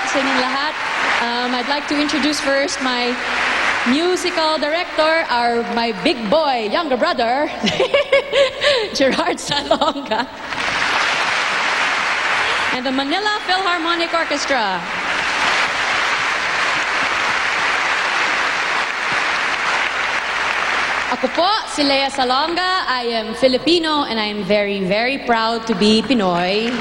sa inyong lahat. I'd like to introduce first my musical director, my big boy, younger brother, Gerard Salonga, and the Manila Philharmonic Orchestra. Ako po, si Lea Salonga. I am Filipino and I am very, very proud to be Pinoy.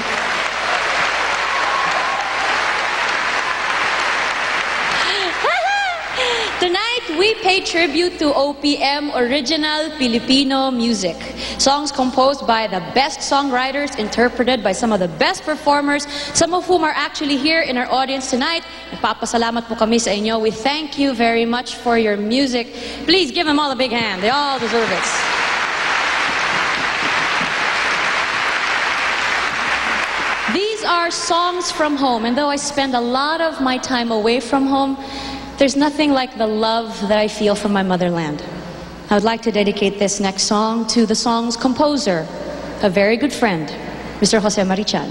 Tonight, we pay tribute to OPM, original Filipino music. Songs composed by the best songwriters, interpreted by some of the best performers, some of whom are actually here in our audience tonight. Nagpapasalamat po kami sa inyo. We thank you very much for your music. Please give them all a big hand. They all deserve it. These are songs from home, and though I spend a lot of my time away from home, there's nothing like the love that I feel from my motherland. I would like to dedicate this next song to the song's composer, a very good friend, Mr. Jose Marichan.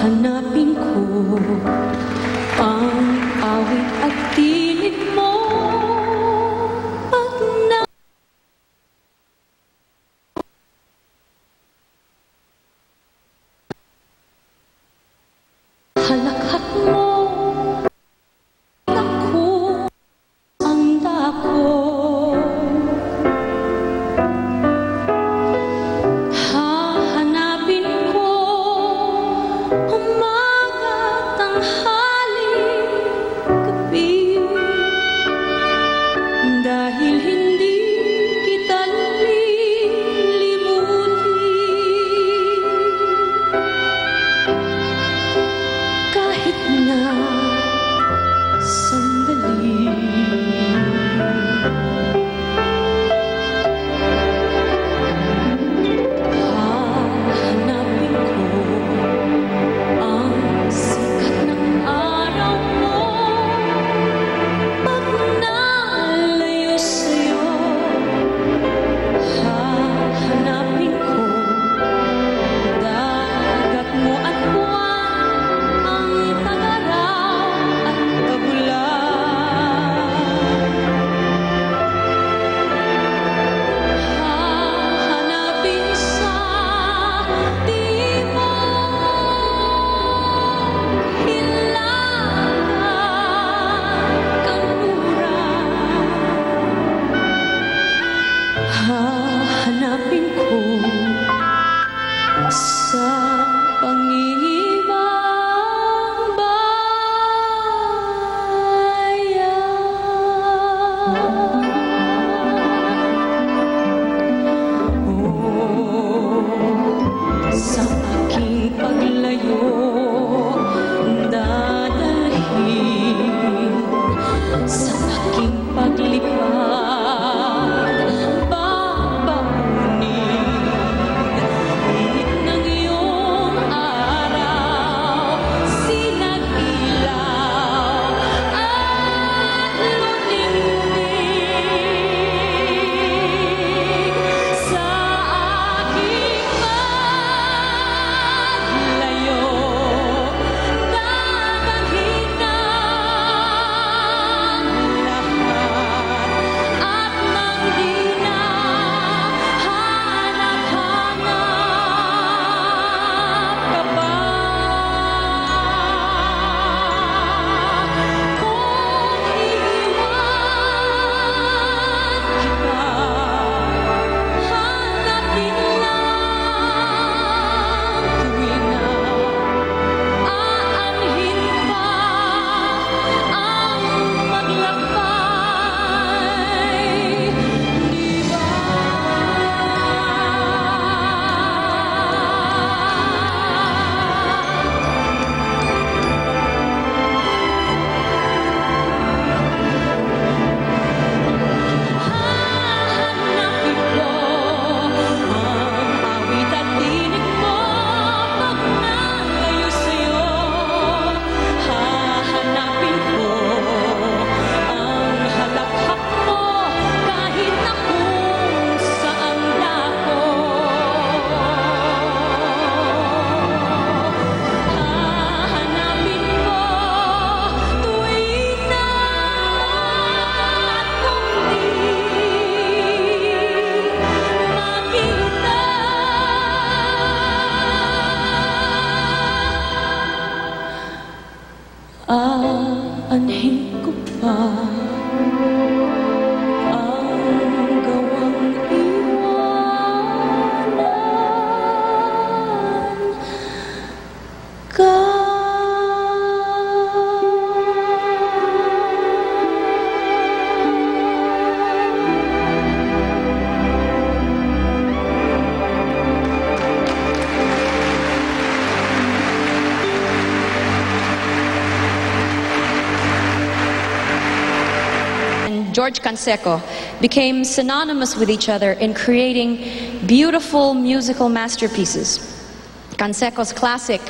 Hahanapin ko ang awit at tinig mo pag halakhat mo ako ang dako. Dahil hindi kita lilimutin, kahit na sandali. Hahanapin ko ang sikat ng araw mo pag nalayo sa'yo. Hahanapin ko dagat mo at buwan ang tagaraw aanhin ko pa ang gawang iwanan ka. George Canseco became synonymous with each other in creating beautiful musical masterpieces. Canseco's classic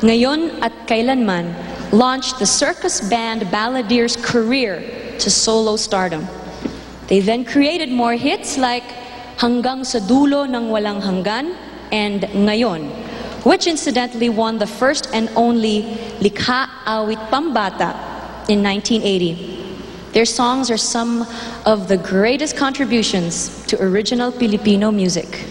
Ngayon at Kailanman launched the circus band Balladeer's career to solo stardom. They then created more hits like Hanggang sa Dulo ng Walang Hanggan and Ngayon, which incidentally won the first and only Likha Awit Pambata in 1980. Their songs are some of the greatest contributions to original Filipino music.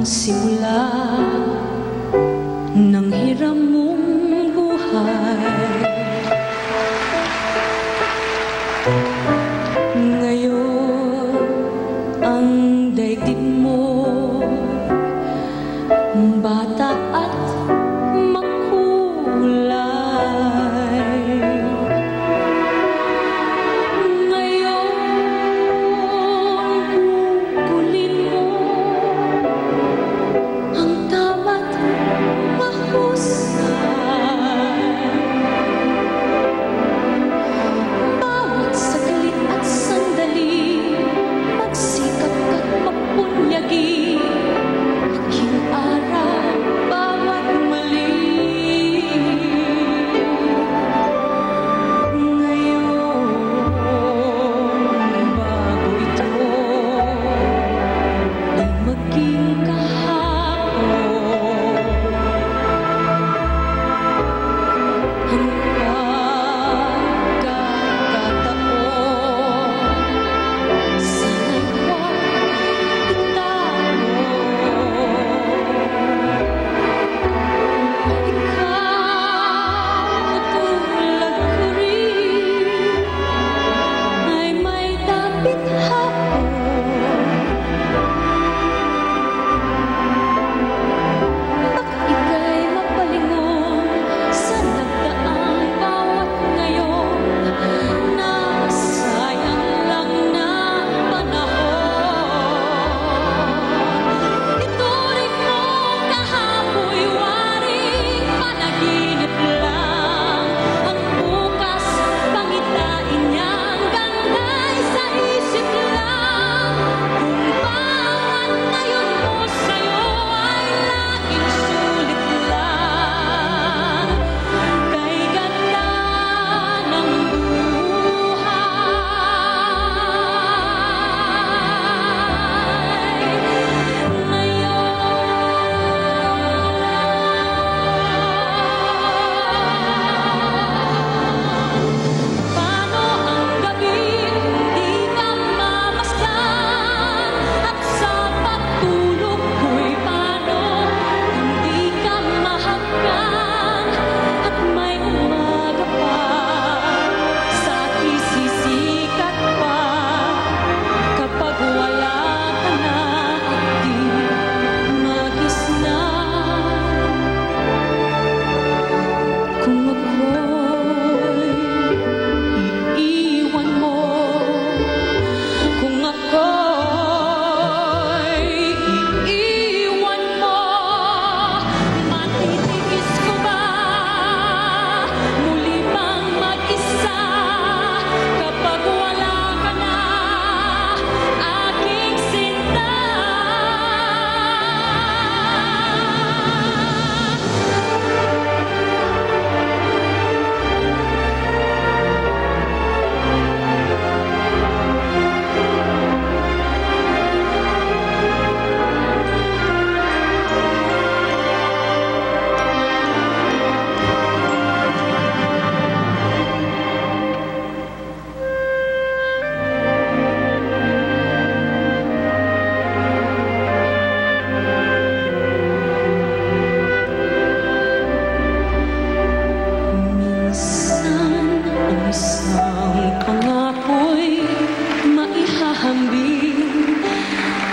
Simula ng hiram mong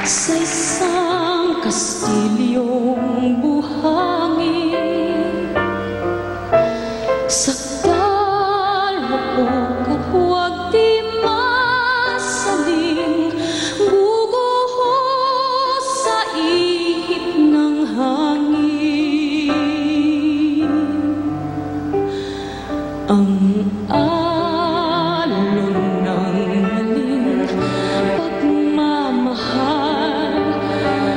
Sa isang kastilyong buhangin, sakdal rupok at huwag di masaling, guguhos sa ihip ng hangin. Ang alon ng maling pagmamahal,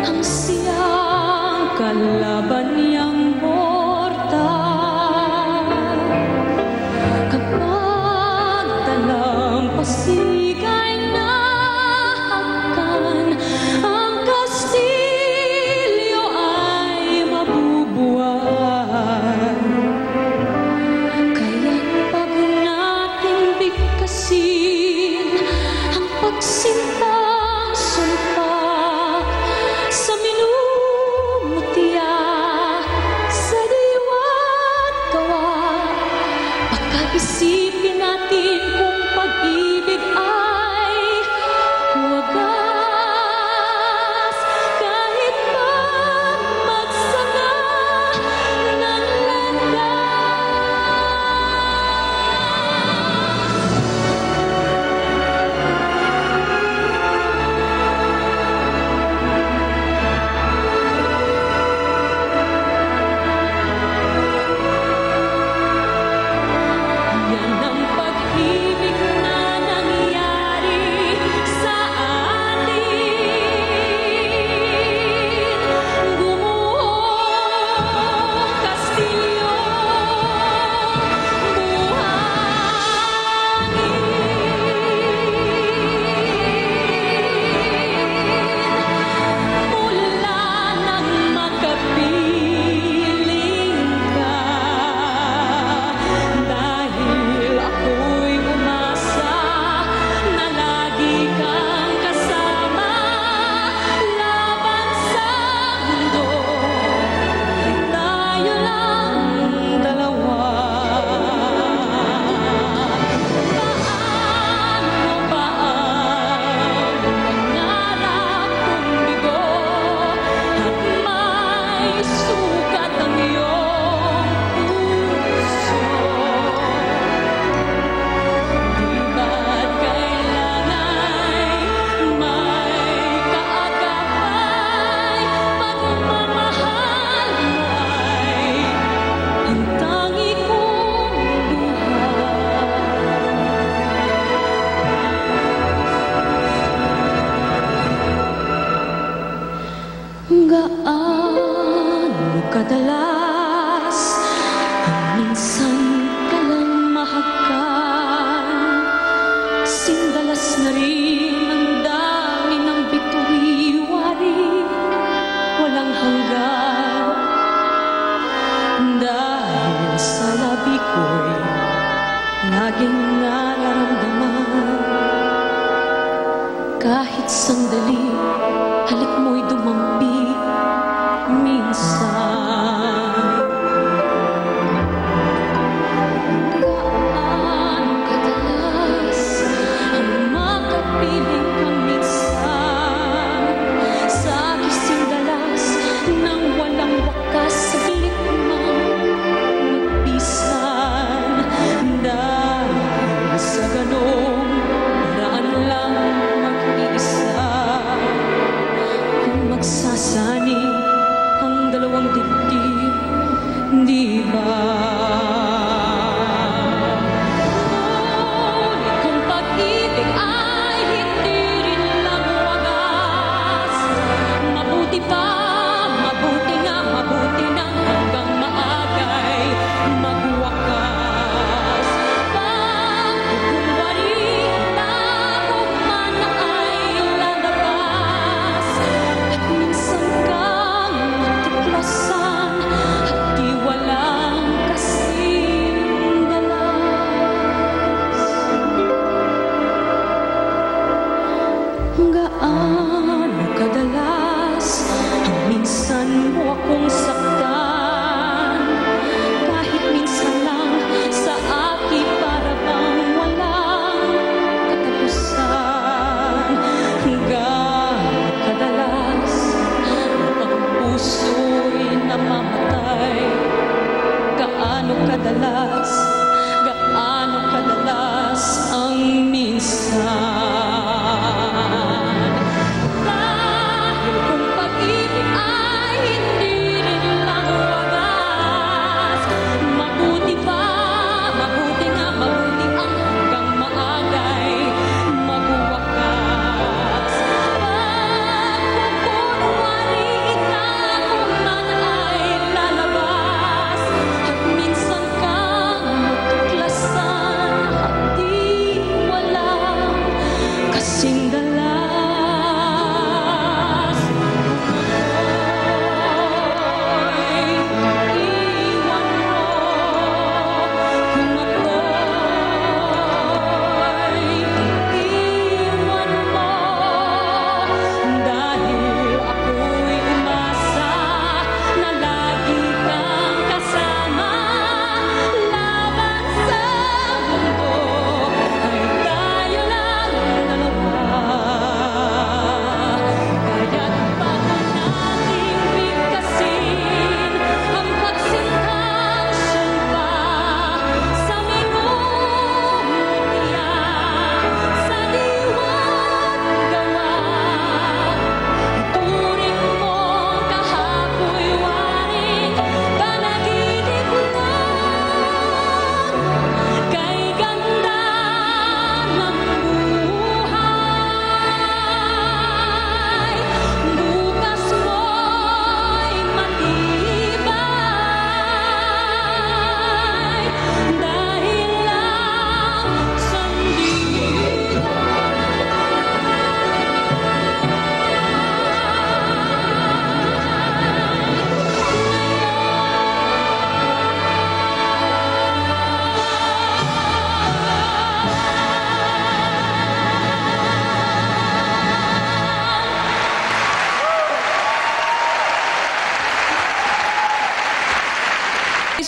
ang siyang kalaban niyang mortal. Kapag dalampasig ay nahakan, ang kastilyo ay mabubuhay. Kaya't pag nating bigkasin ang pagsintang sumpa sa minumutya, sa diwa't gawa, pagkaisipin natin kung pag-ibig ay wagas. Kahit pa magsama ng landas, yan ang pag-ibig na nangyari sa atin. Gumuhong kastilyo, buhangin. Mula nang makapiling ka, dahil ako'y umasa na lagi kang kasama. Laban sa mundo ay tayo lang dalawa. Paano ba ang pangarap kong bigo at may sugat ang iyong puso? Di ba't kailangan may kaagapay? Pagmamahal mo ay ang tangi kong buhay. Gaano kadalas ang minsan ka lang mahagkan? Sindalas na rin ang dami ng bituin-wari, walang hanggan. Dahil sa labi ko'y laging nararamdaman, kahit sandali, halik mo'y dumampi minsan. Gaano kadalas ang makapiling kang minsan? Sa gising dalas nang walang wakas, saglit mang magpisan. Dahil sa ganong paraan lang mag-iisa, kung magsasani ang dalawang dibdib, di ba? Ngunit kung pag-ibig ay hindi rin lang wagas, mabuti pa, mabuti nga, mabuti nang hanggang maagay magwakas. Pagkukunwari na kung ay lalabas, at minsan kang matiklasan at di walang kasing dalas. Gaano kadalas ang minsan mo akong saktan? Kahit minsan lang sa akin para bang walang katapusan. Gaano kadalas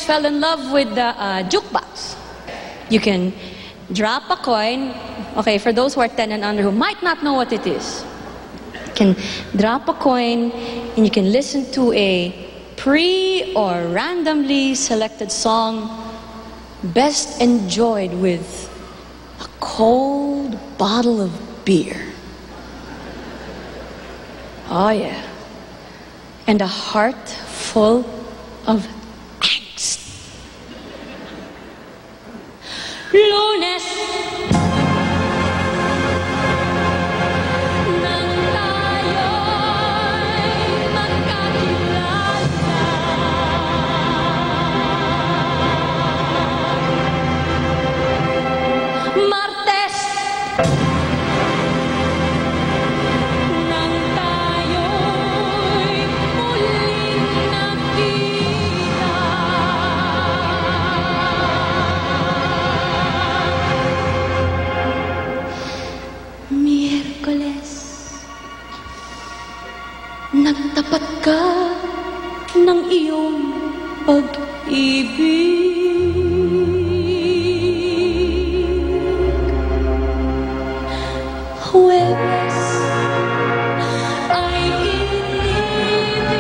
fell in love with the jukebox. You can drop a coin. Okay, for those who are 10 and under who might not know what it is, you can drop a coin and you can listen to a pre or randomly selected song best enjoyed with a cold bottle of beer. Oh yeah. And a heart full of angst. Lunes. Nang tayo'y magkakilala. Martes. Nagtapat ka ng iyong pag-ibig. Huwebes ay inibigin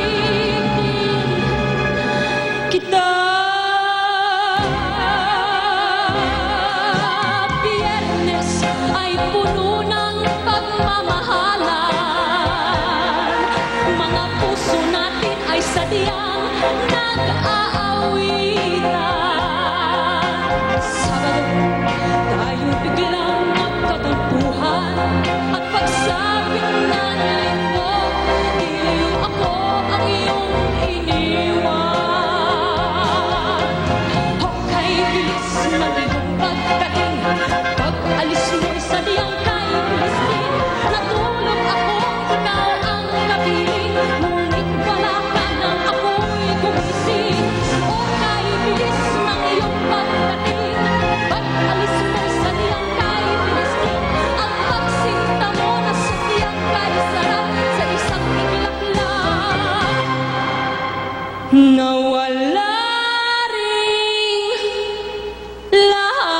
kita. Biyernes ay puno ng pagmamahalan. Mga puso natin ay sadyang nag-aawitan. Sabado, tayo biglang nagkatampuhan. At pagsabing nanay mo, iliw ako ang iyong iniwan. Hokay bilis ng iyong pagdating. Pag-alis mo'y sadyang kay Christine. Natulog ako, ikaw ang napiling. Ngunit wala ka nang ako'y gumising. O kay bilis ng iyong pagdating. Pag-alis mo'y sadyang kay Christine. Ang pagsinta mo na sadyang kay sarap sa isang iglap lang. Nawala ring lahat.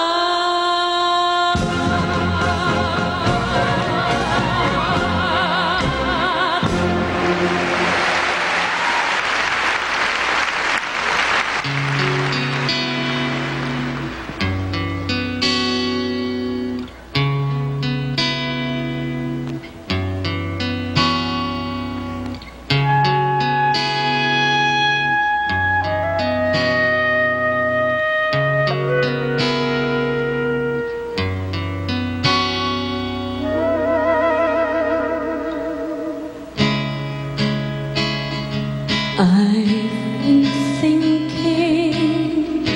I've been thinking,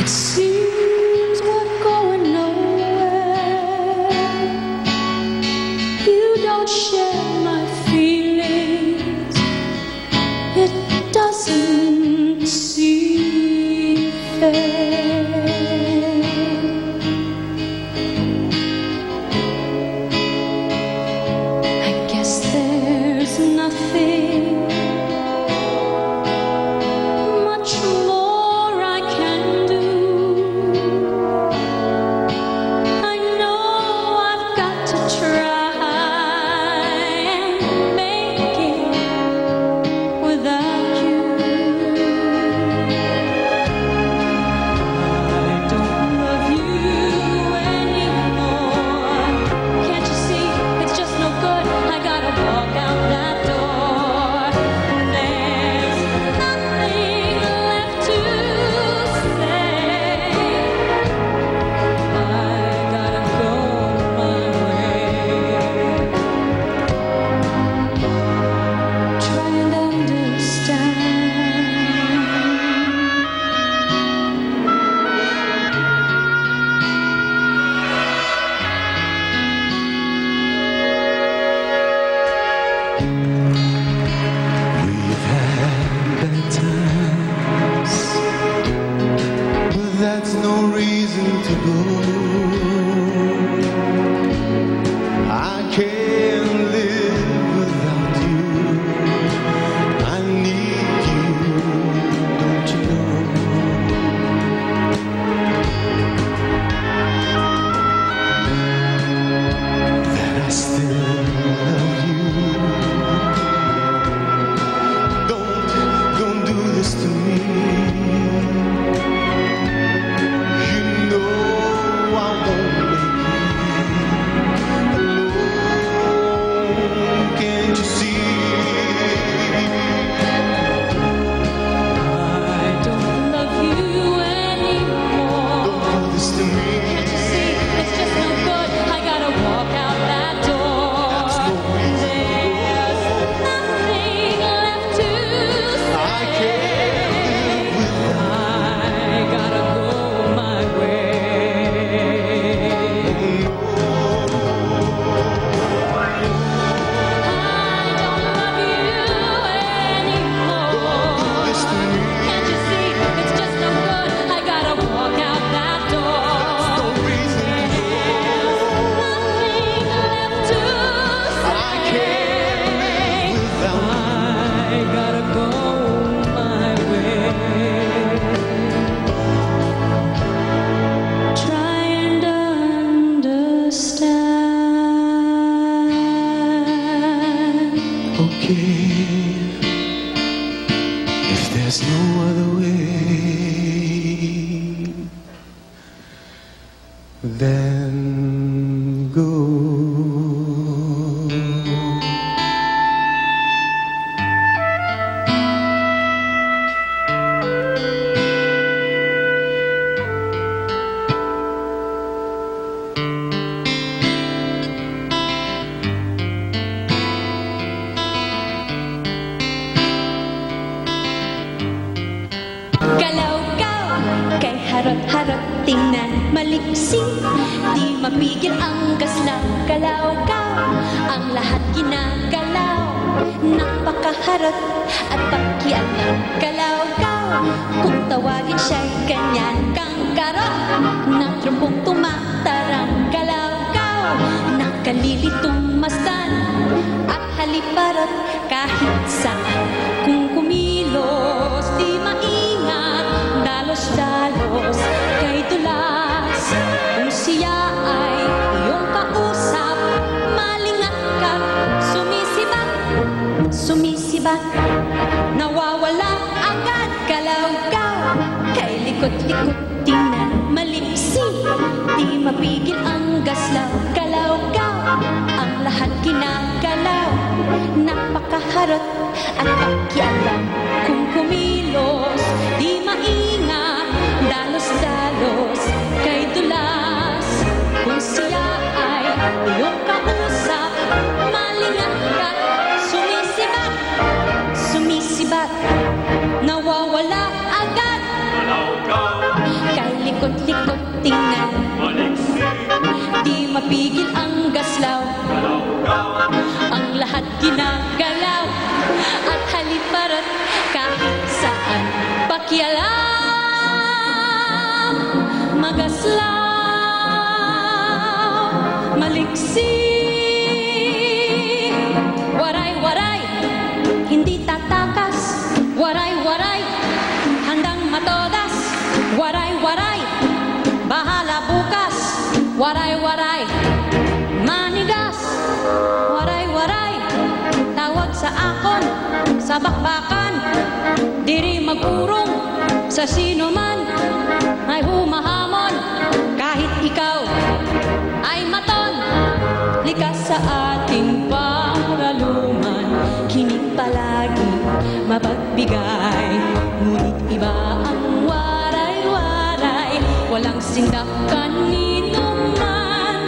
it seems we're going nowhere. You don't share my feelings, it doesn't seem fair. I guess there's nothing Can't you see? I don't love you anymore. Don't do this to me. Can't you see? It's just no good. I gotta walk out that door. There's no reason There's nothing left to say. I can't live without. I gotta go my way. I don't love you anymore. This to me. Can't you see? It's just no good. I gotta walk out that door. No reason Nothing left to say. I can't live without. I gotta go my way. Try and understand. Okay, if there's no other way, then go. Galaw-gaw, kay harot-harot tingnan maliksi. Di mapigil ang gaslaw, galaw-gaw, ang lahat ginagalaw. Napakaharot at pakialam, galaw-gaw, kung tawagin siya'y ganyan kang karot. Na trumpong tumatarang, galaw-gaw, nakalilitong masdan at haliparot kahit saan. Kung kumilos, di maingat, dalos-dalos, kay dulas. Kung siya ay iyong kausap, malingat ka, sumisibat, sumisibat. Nawawala agad, galaw-gaw, kay likot-likot tingnan malipsi. Di mapigil ang gaslaw, galaw-gaw, ang lahat ginagalaw. Napakaharot at pakialam, kung kumilos, di maingat, dalos-dalos, kay dulas. Kung siya ay iyong kausap, malingat ka, sumisibat, sumisibat. Nawawala agad, kay likot-likot tingnan, di mapigil ang gaslaw, ang lahat ginagalaw at haliparot kahit saan. Pakialam, magaslaw, maliksi. Waray-waray, hindi tatakas. Waray-waray, handang matodas. Waray-waray, bahala bukas. Waray-waray, manigas. Waray-waray, tawag sa akon, sa bakbakan. Diri magurong sa sino man ay humahamon. Kahit ikaw ay maton, likas sa ating paraluman. Kinig palagi, mapagbigay, ngunit iba ang waray-waray. Walang sindak kanino man,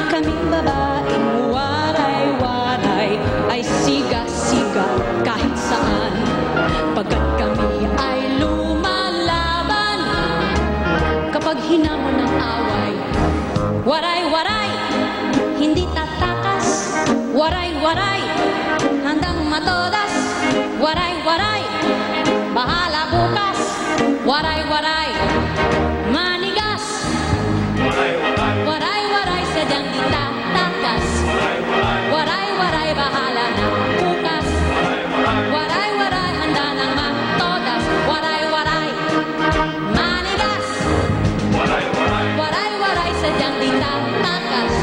kaming babaeng waray-waray ay siga-siga kahit saan. Pagkat kami ay lumalaban kapag hinamon ng away. Waray-waray, hindi tatakas. Waray-waray, handang matodas. Waray-waray, bahala bukas. Waray-waray, manigas. Waray-waray, sadyang di tatakas. Waray-waray, bahala na bukas. Waray-waray, handa ng matodas. Waray-waray, manigas. Waray-waray, sadyang di tatakas.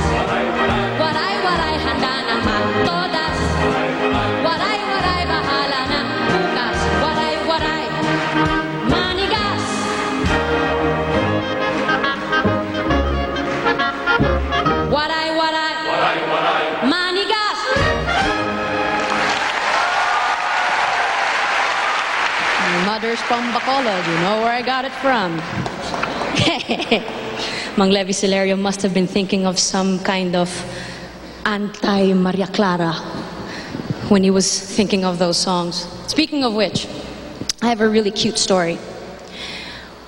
Waray-waray, handa ng matodas. Waray-waray, bahala na bukas. Waray-waray, manigas. Brothers from Bacolod. You know where I got it from. Mang Levi Celerio must have been thinking of some kind of anti-Maria Clara when he was thinking of those songs. Speaking of which, I have a really cute story.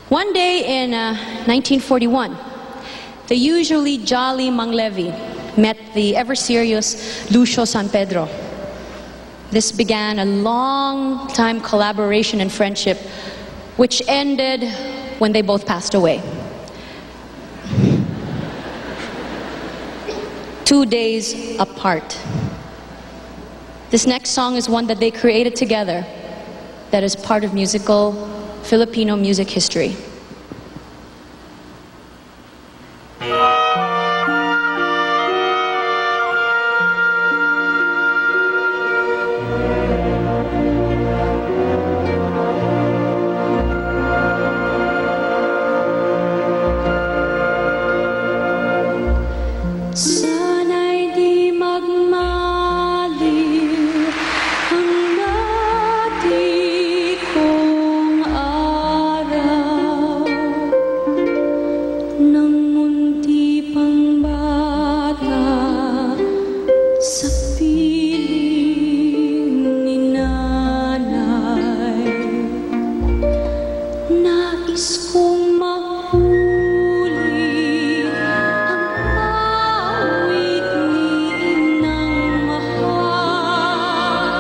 One day in 1941, the usually jolly Mang Levi met the ever-serious Lucio San Pedro. This began a long-time collaboration and friendship, which ended when they both passed away. 2 days apart. This next song is one that they created together that is part of Filipino music history. Sana'y di magmaliw ang dati kong araw, nang munti pang bata sa piling ni nanay. Nais kong mahuli ang awit ni inang mahal,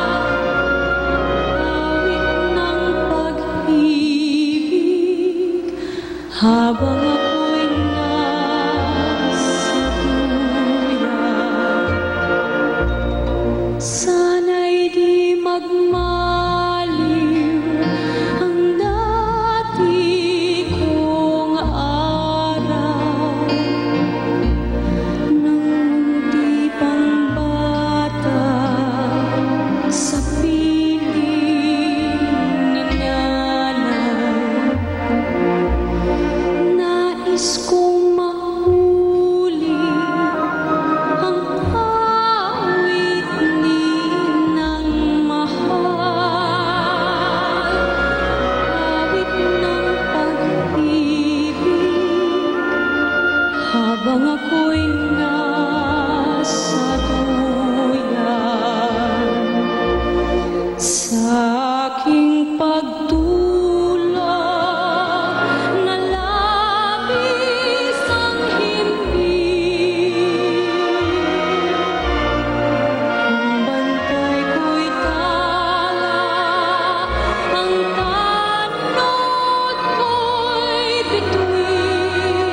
awit ng pag-ibig habang ako'y nasa duyan. Sana'y di magmaliw ang dati kong araw, nang di pang bata sa piling ni nanay. Nais kong mahuli ang awit ni inang mahal, awit ng pag-ibig habang ako'y nasa duyan. Sa aking pagtulog na labis ang himbing, ang bantay ko'y tala, ang tanod ko'y bituin.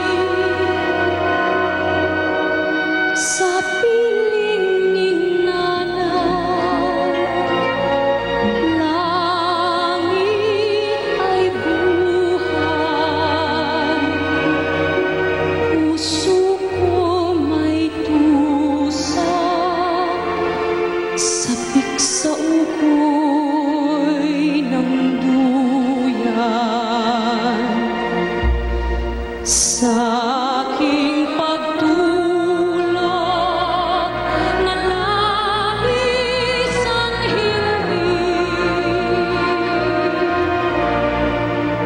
Sa piling ni nanay, langit ay buhay, puso ko may tusa, sabik sa ukoy ng duyan. Sa aking pagtulog na labis ang himbing,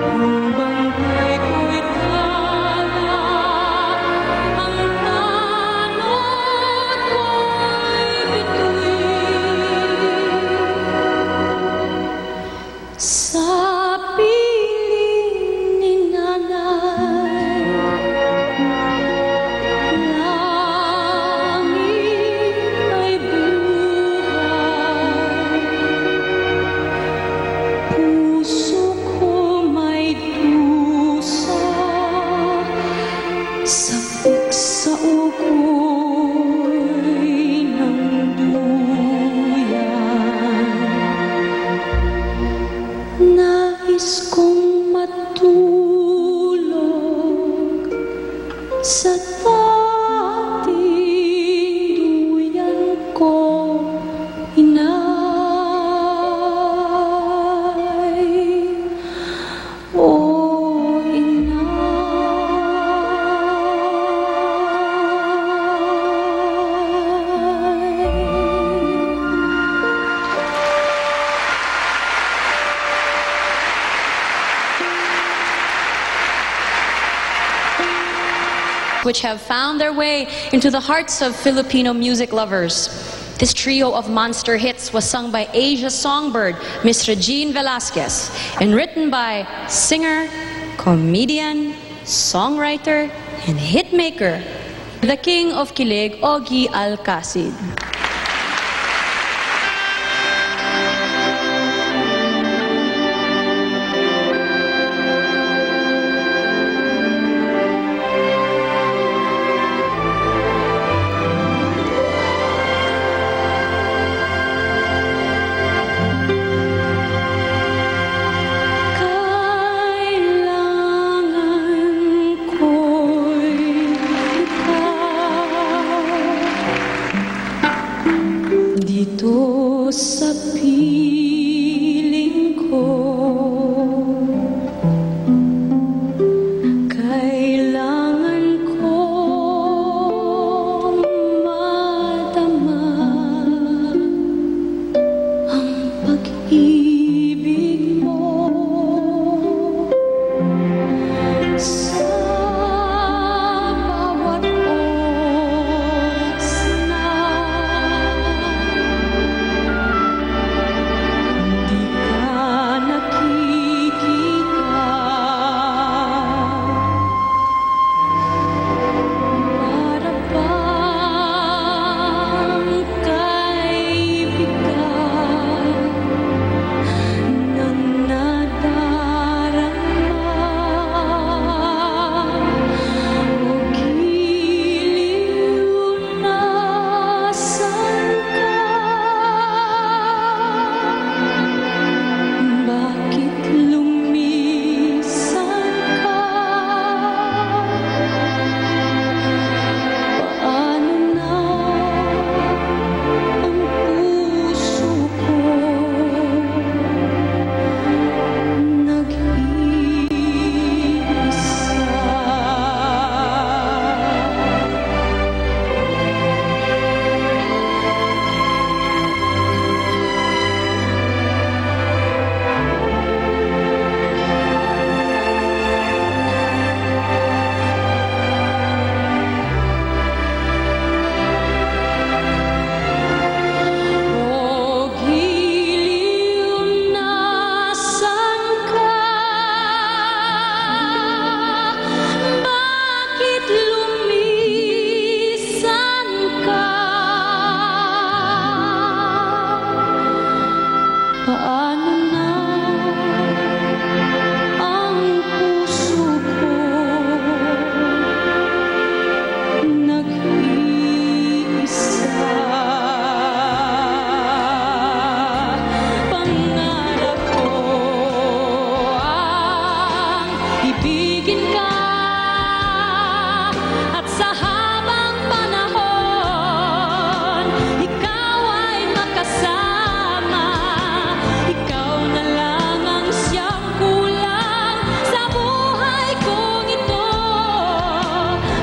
ang bantay ko'y tala, ang tanod ko'y bituin. which have found their way into the hearts of Filipino music lovers. This trio of monster hits was sung by Asia's songbird, Miss Regine Velasquez, and written by singer, comedian, songwriter, and hitmaker, the king of kilig, Ogie Alcacid. Dito sa piling ko, kailangan kong madama ang pag-ibig mo sa bawat oras na di ka nakikita. Para bang kaibigan ng nadarama o giliw nasan ka? Bakit lumisan ka? Paano na ang puso ko o giliw nasan ka? Bakit lumisan ka? Paano na ang puso ko nag-iisa? Pangarap ko ang ibigin ka at sa habang panahon ikaw ay makasama. Ikaw na lang ang siyang kulang sa buhay kong ito.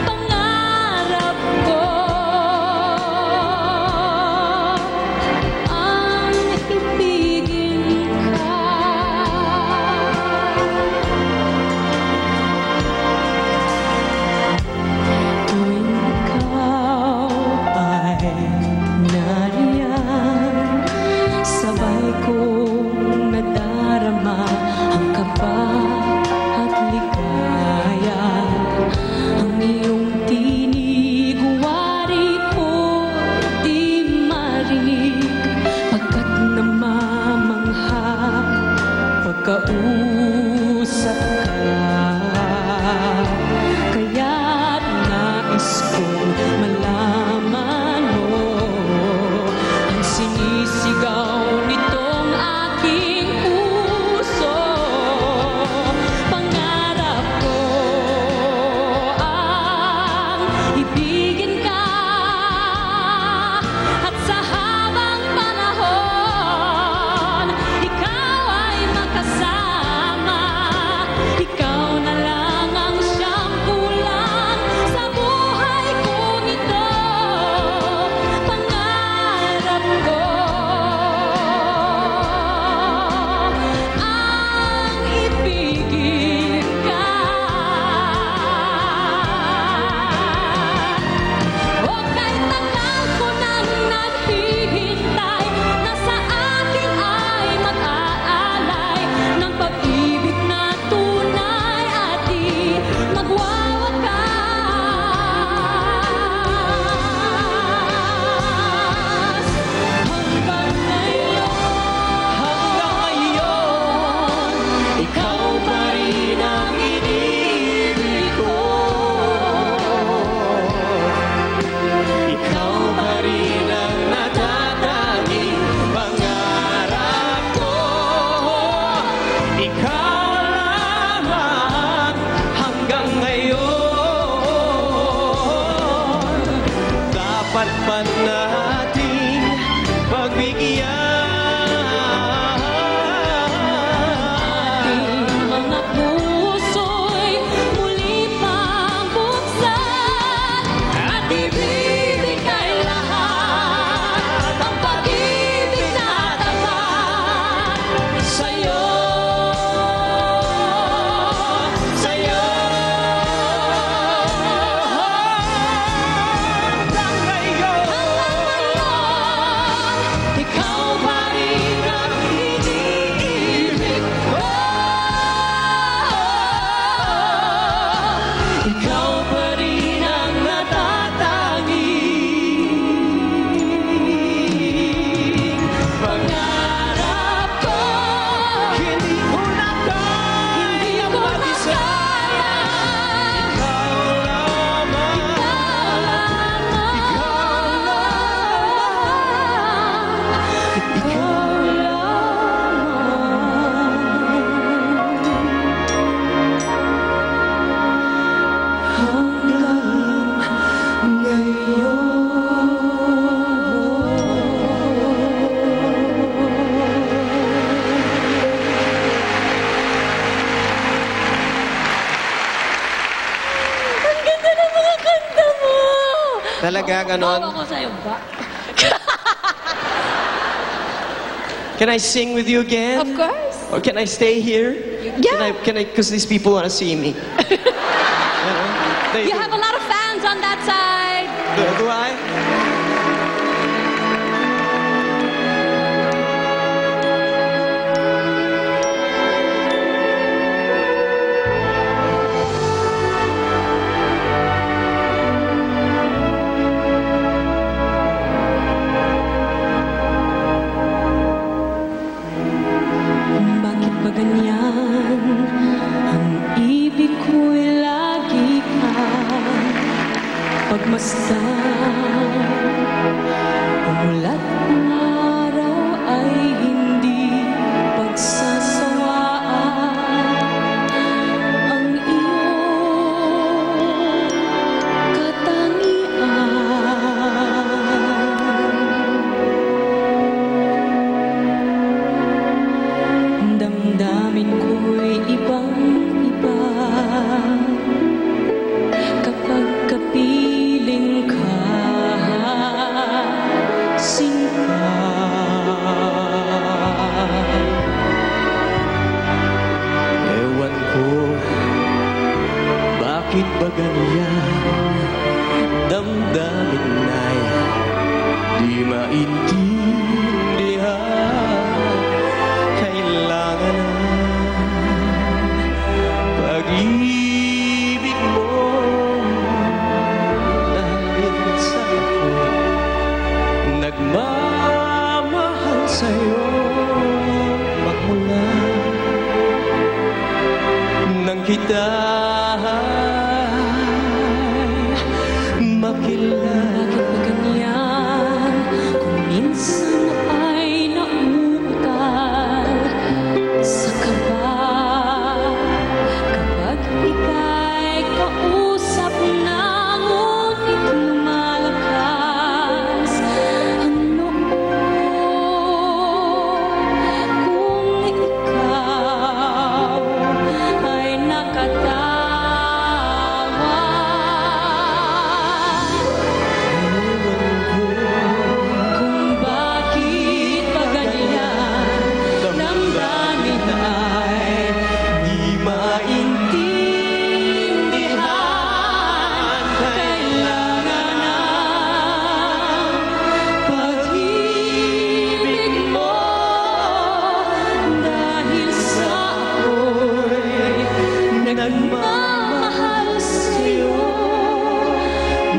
Pangarap ko ang ibigin ka. Tuwing ikaw ay nariyan, sabay kong nadarama ang kaba at ligaya. Ang iyong tinig, wari ko di marinig, pagkat namamangha pagkausap ka. Kaya't nais kong malaman mo ang sinisigaw nitong Kaya ganon. Bawa ko sa'yo ba? Can I sing with you again? Of course. Or can I stay here? Yeah. Because these people want to see me. You know? You have a lot of fans on that side. Do I? Bakit ba ganyan? Ang ibig ko'y lagi kang pagmasdan. Umulat ang araw ay hindi pagsasawaan. Ang iyong katangian. Damdamin ko'y ibang-iba kapag kapiling ka, sinta. Ewan ko, bakit ba ganyan? Damdamin na'y di maintindihan. Kailangan ng pag-ibig mo dahil sa ako'y nagmamahal sa'yo magmula nang kita makilala. Bakit ba ganyan? Kung minsan ay nauutal sa kaba, kapag ika'y kausap na ngunit lumalakas ang loob. Kung ikaw ay nakatawa, kung bakit ba ganyan, damdamin ay Di maintindihan. kailangan ng pag-ibig mo dahil sa ako'y nagmamahal sa'yo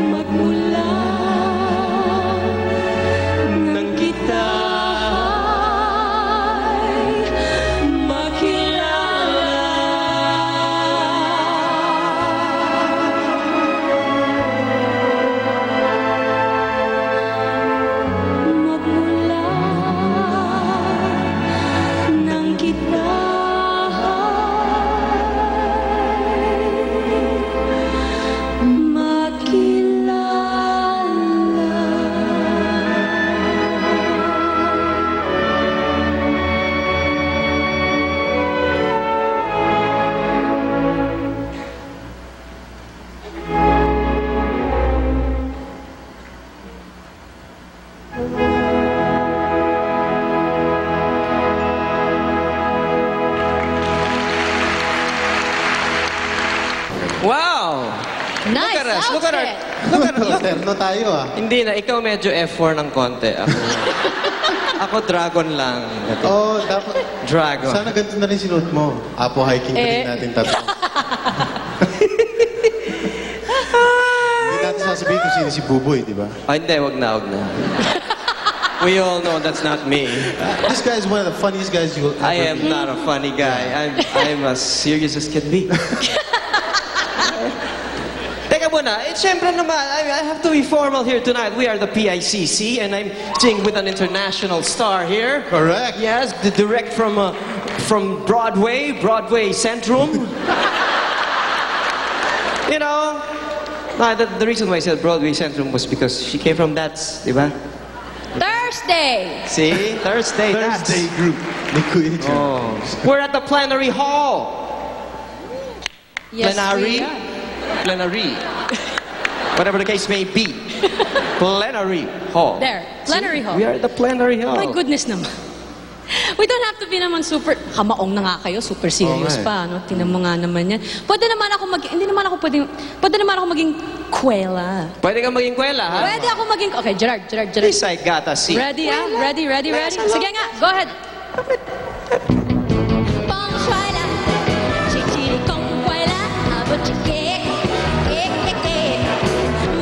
magmula nang kita'y makilala. Magmula nang kita'y Wow! Nice Look at outfit. Look at us. Terno tayo ah. Hindi na, ikaw medyo F4 ng konti. Ako dragon lang. Oh, dapat. Dragon. Sana ganito na rin sinuot mo. Apo hiking pa rin natin tatlo. Hindi natin sasabihin kung sino si Buboy, di ba? Ah, hindi, wag na. We all know that's not me. This guy is one of the funniest guys you'll ever I am meet. not a funny guy. I'm as serious as can be. Teka muna, syempre naman, I have to be formal here tonight. We are the PICC, and I'm singing with an international star here. Correct. Yes, direct from Broadway Centrum. You know, the reason why I said Broadway Centrum was because she came from That's, di ba? Thursday. See? Thursday Thursday group ni Kuya John. Oh. We're at the Plenary Hall. Yes, Plenary? we are. Plenary. Whatever the case may be. Plenary hall. There, plenary hall. We are the plenary hall. My goodness naman. We don't have to be naman super, kamaong na nga kayo, super serious Oo nga eh. pa, no? Tingnan mo nga naman yan. Pwede naman ako pwede naman ako maging kwela. Pwede kang maging kwela, ha? Pwede ako maging, okay, Gerard. This I gotta see. Ready, ah? Ready? Sige nga, go ahead. Pangkwela, chichirikong kwela, abochike,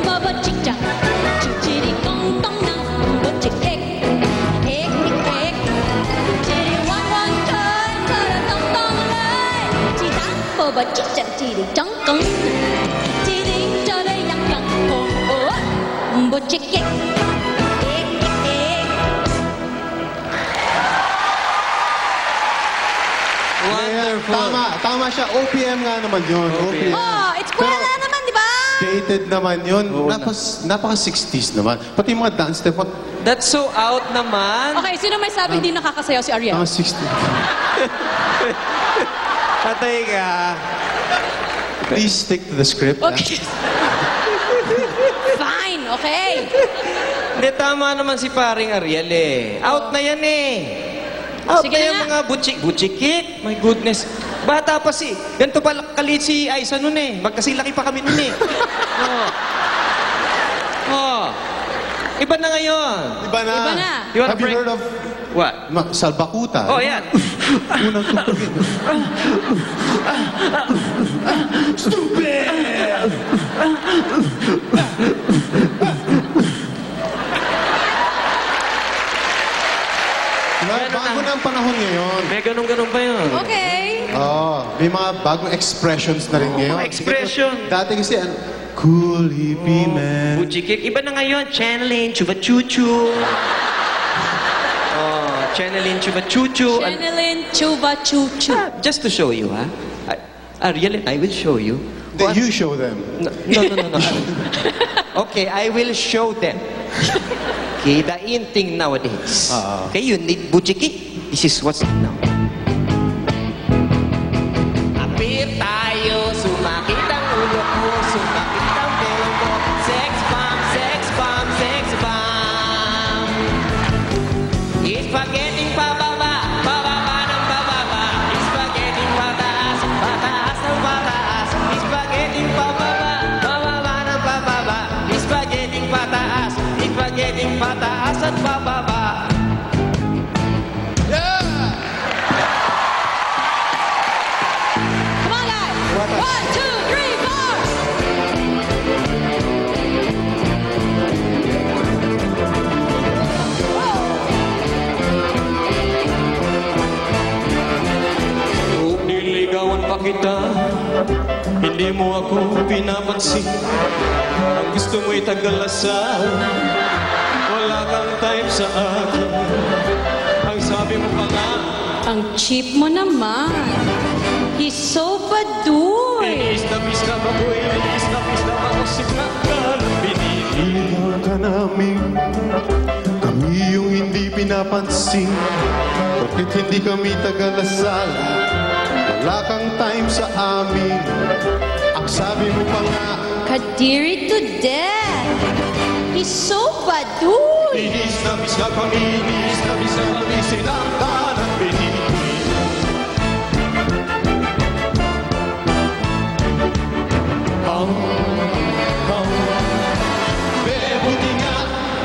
babochikcha, chichirikong tong nang, abochike, chiriwangwang chon, karatong tong lay, chitang, babochikcha, chirichong kong, chiring choray yang yang kong, abochike. Wonderful. Tama siya. OPM nga naman yun. OPM. Oh, it's kwela naman, di ba? Dated naman yun. Oo Napaka-60s naman. Pati yung mga dance step, That's so out naman. Okay, sino may sabi hindi nakakasayaw si Ariel? mga 60s. Patay ka. Please stick to the script. Okay. Fine, okay. Hindi, tama naman si paring Ariel eh. Out na yan eh. Out Sige na na yung nga. mga butchikik. My goodness. Bata pa si. Ganito pa kalit si Aiza nun eh. Magkasilaki pa kami nun eh. Oh. Iba na ngayon. Iba na. Iba na. You wanna Have you break- heard of What? Salbakuta? Oh, yan. Unang tugtugin. Bago na ang panahon ngayon. May ganun-ganun pa yun. Okay. May mga bagong expressions na rin ngayon. mga expression. Dati kasi, cool hippie man. Butchikik. Iba na ngayon. Channeling, chuba chuchu. Oh, channeling, chuba chuchu. Channeling, chuba, chuchu. Just to show you, ha? Ariel and I will show you. Then you show them. No. Okay, I will show them. Okay, the in thing nowadays. Okay, you need butchiki. This is what's in now. Apir tayo, sumakit ang ulo ko, sumakit ang pelo ko. Sex bomb, sex bomb, sex bomb. Spaghetti pababa, pababa ng pababa. Spaghetti pataas, pataas ng pataas. Spaghetti pababa, pababa ng pababa. Spaghetti pataas, spaghetti pataas at pababa. Come on, guys. 1, 2, 3, 4. Kung niligawan pa kita, hindi mo ako pinapansin. Ang gusto mo'y tagalasal, wala kang time sa akin. Ang sabi mo pa nga, Ang cheap mo naman. He's so baduy. inis na ba ko, inis na ba ko, sigla ka ng binili. Iligaw ka namin, kami yung hindi pinapansin. Bakit hindi kami tagalasal? Wala kang time sa amin. Ang sabi mo pa nga, Kadiri to death. He's so baduy. inis na kami, silang ka ng binili.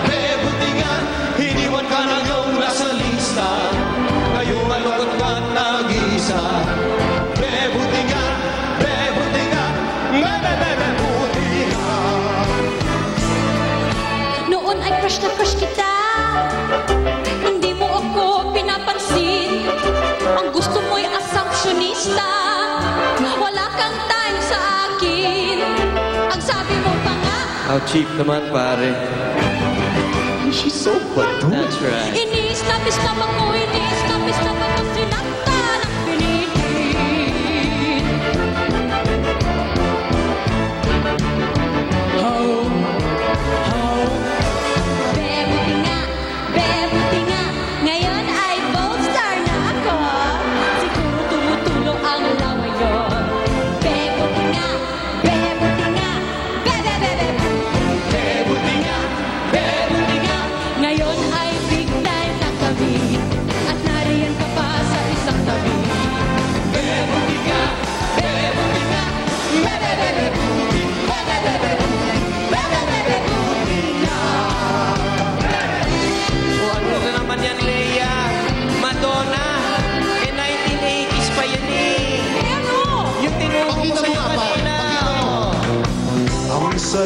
Bebuti nga, hiniwan ka na yung nasa lista. Ngayong malungkot ka nag-iisa. Bebuti nga, bebuti nga. Noon ay crush na crush kita. Hindi mo ako pinapansin. Ang gusto mo'y assumptionista. Wala kang time sa akin. Ang sabi mo pa nga, How cheap naman, pare. She's so badu. That's right. inis-labis na ako, inis-labis na ako, sinakta ng pinitin. Bebuti nga, ngayon ay bold star na ako. Siguro tumutulo ang laway yun. Bebuti nga, bebe. Bebuti nga,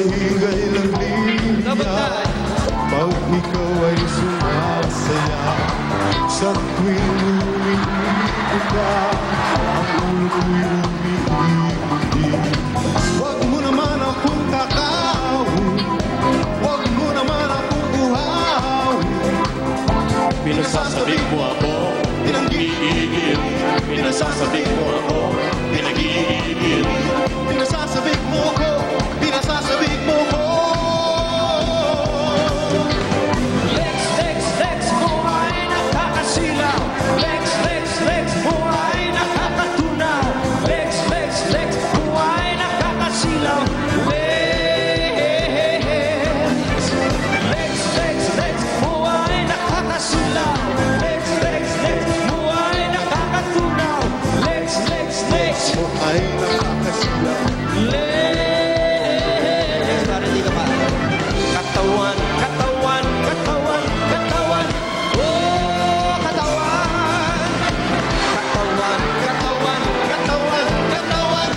higay ng linya pag ikaw ay sumasaya. Sa tuwing umiibig ka, ang ulo ko'y umiibig. Huwag mo naman akong kakawin, huwag mo naman akong buhawin. Pinasasabik mo ako, pinag-iigil. Pinasasabik mo ako, pinag-iigil. Pinasasabik mo ko, pinasasabik mo ko. Lex, buhay nakakasilaw. Lex, buhay nakakatunaw. Lex, buhay nakakasilaw. Lex, buhay nakakasilaw. Lex, buhay nakakatunaw. Lex, Ay nakakasilaw. Lex, para di ka pa. Katawan. Oh, katawan.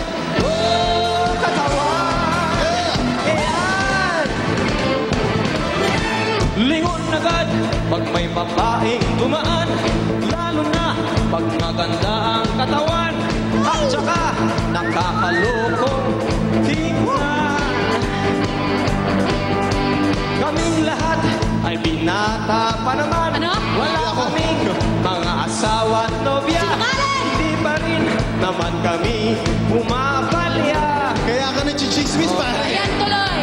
Oh, katawan. Ayan. Lingon agad pag may babaeng dumaan, lalo na pag maganda ang katawan at saka nakakalokong tingnan. Kaming lahat ay binata pa naman. Ano? Wala kaming mga asawa at nobya. Sinungaling! Hindi pa rin naman kami pumapalya. Kaya ka nagchichismis pa. Ayan tuloy.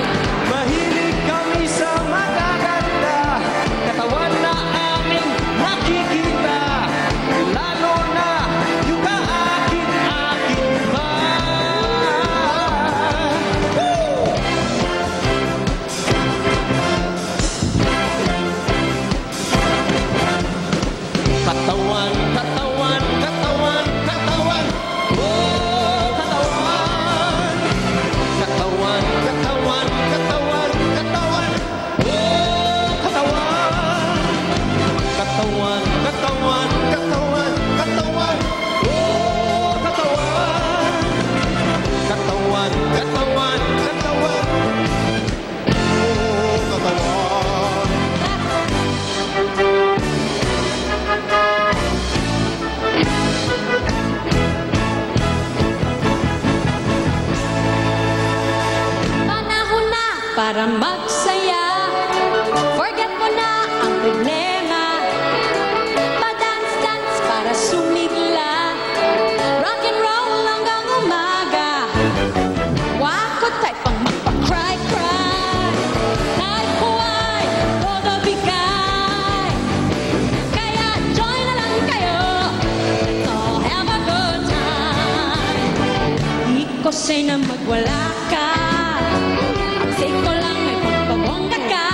Mahilig kami sa magaganda, katawan na aming nakikita, lalo na yung kaakin-akin ba. Katawan. Oh, katawan. Katawan. Oh, katawan. Katawan. Oh, katawan. Katawan. Oh, katawan. Panahon na para magsaya. Forget mo na ang problema. Pa-dance-dance para sumigla. Rock and roll hanggang umaga. Wako tayo pang magpa-cry-cry. Kahit buhay, todo bigay. Kaya join na lang kayo. So have a good time. Di ko say na magwala ka. Ang say ko lang may pagpabongga ka.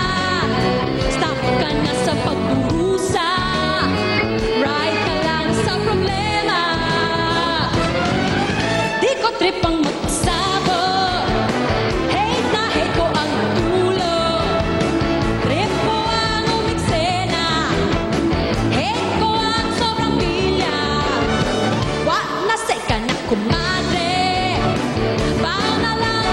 Stop ka na sa pagdurusa. Right ka lang sa problema. Di ko trip ang magsabot. Hate na hate ko ang matulog. Trip ko ang umiksena. Hate ko ang sobrang pilya. Wa na say ka na kumadre. Baon na lang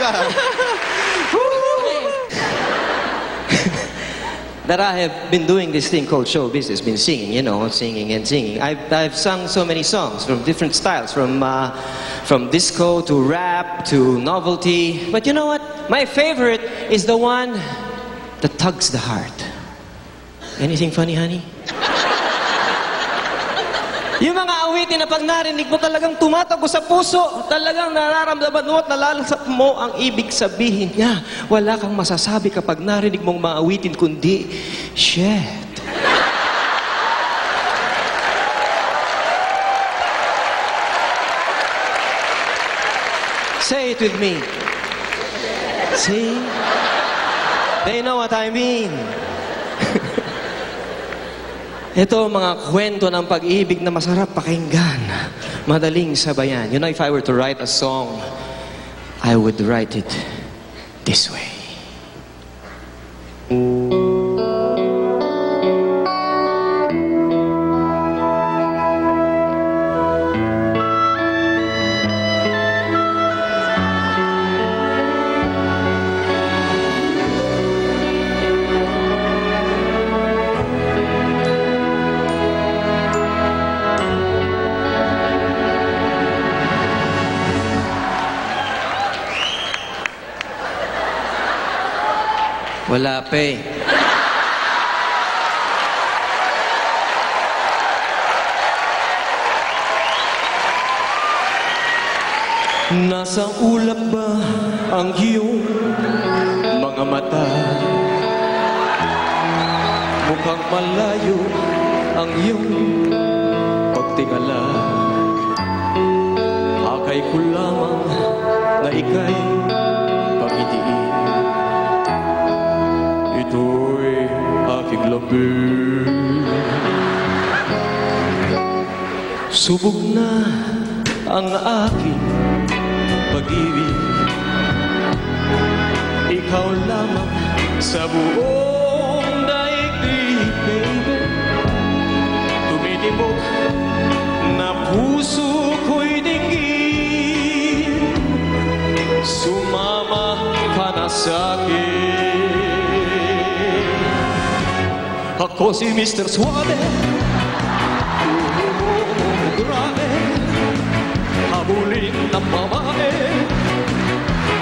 ka. That I have been doing this thing called show business, been singing, you know, singing and singing. I've sung so many songs from different styles, from disco to rap to novelty. But you know what? My favorite is the one that tugs the heart. Anything funny, honey? Yung mga awitin na pag narinig mo talagang tumatago sa puso, talagang nararamdaman mo at nalalasap mo ang ibig sabihin niya. Wala kang masasabi kapag narinig mong mga awitin kundi, shit. Say it with me. See? They know what I mean. Ito mga kwento ng pag-ibig na masarap pakinggan, madaling sabayan. You know, if I were to write a song, I would write it this way. Wala pa eh. Nasa ulap ba ang iyong mga mata? Mukhang malayo ang iyong pagtingala. Akay ko lamang na ika'y pangitiin. Ito'y aking labi. Subog na ang aking pag-ibig. Ikaw lamang sa buong daigdig, baby. Tumitibok na puso ko'y dinggin. Sumama ka na sa'kin. Ako si Mr. Suave. Grabe. Habulin ng babae.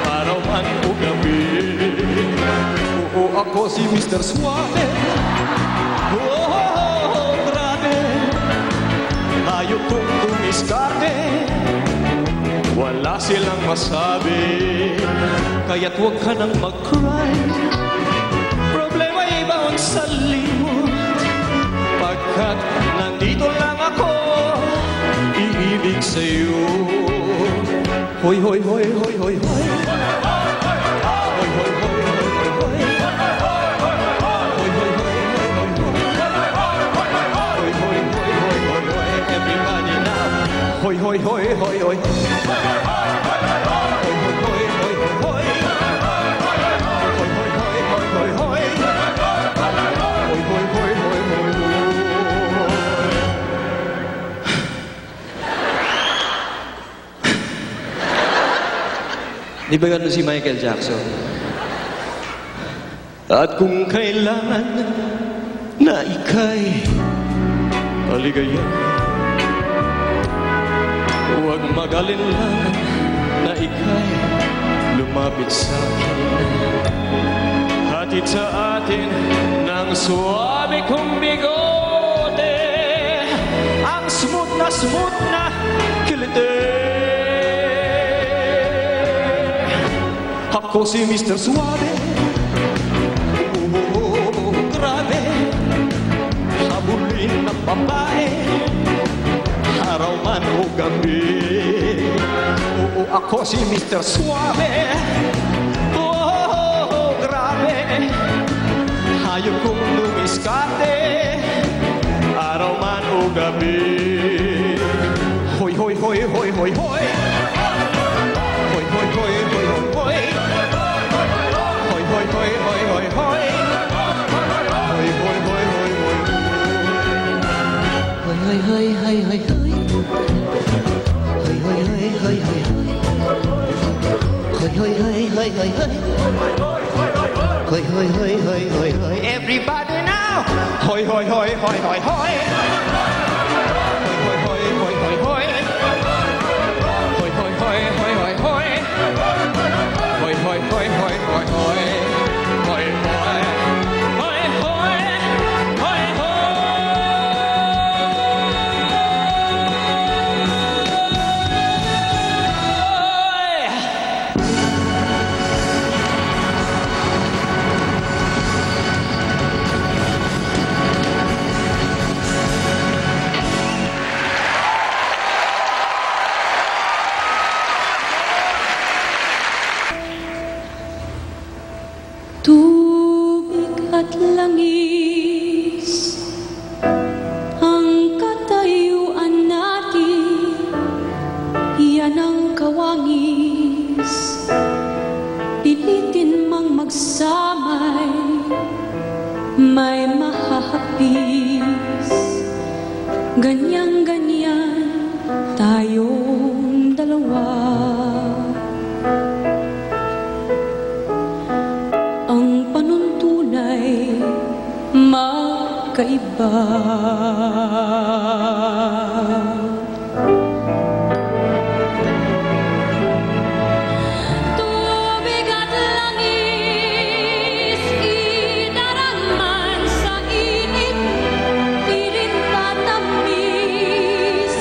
Araw man o gabi. Oo, ako si Mr. Suave. Oh, grabe. Ayaw kong tumiskarte. Wala silang masabi. Kaya't huwag ka nang mag-cry. Problema iba ang salimot. Pagkat nandito lang ako, iibig sa'yo. Hoy, hoy, hoy, hoy, hoy, hoy. Hoy, hoy, hoy, hoy, hoy, hoy. Hoy, hoy, hoy, hoy, hoy, hoy. Hoy, hoy, hoy, hoy, hoy, hoy. Everybody now. Hoy, hoy, hoy, hoy, hoy. Di ba ganun si Michael Jackson? At kung kailangan na ika'y maligaya, huwag mag-alinlangan na ika'y lumapit sa akin. Hatid sa atin ng suabe kong bigote, ang smooth na kilite. Ako si Mr. Suave. Oh, grabe. Habulin ng babae. Araw man o gabi. Oo, ako si Mr. Suave. Oh, grabe. Hayop kong lumiskate. Araw man o gabi. Hoy, hoy, hoy, hoy, hoy, hoy. Hoy, hoy, hoy, hoy, hoy, hoy. Hoy, hoy, hoy, hoy, hoy, hoy. Hoy, hoy, hoy, hoy, hoy. Hoy, hoy, hoy, hoy, hoy. Hoy, hoy, hoy, hoy, hoy. Hoy, hoy, hoy, hoy. hoy, hoy, hoy. Hoy, hoy, hoy, hoy, hoy, hoy. Everybody now. Hoy, hoy, hoy, hoy, hoy, hoy. Hoy, hoy, hoy, hoy, hoy. Hoy, hoy, hoy, hoy, hoy, hoy. Hoy, hoy, hoy, hoy, hoy, hoy. Hoy, hoy. Hoy, hoy. Hoy, Tubig at langis ang katayuan natin, yan ang kawangis. Pilitin mang magsamay, may mahahapis. Ganyan-ganyan tayong dalawa. Ang panuntunay magkaiba. Tubig at langis, idarangman sa init, pilit tatamis,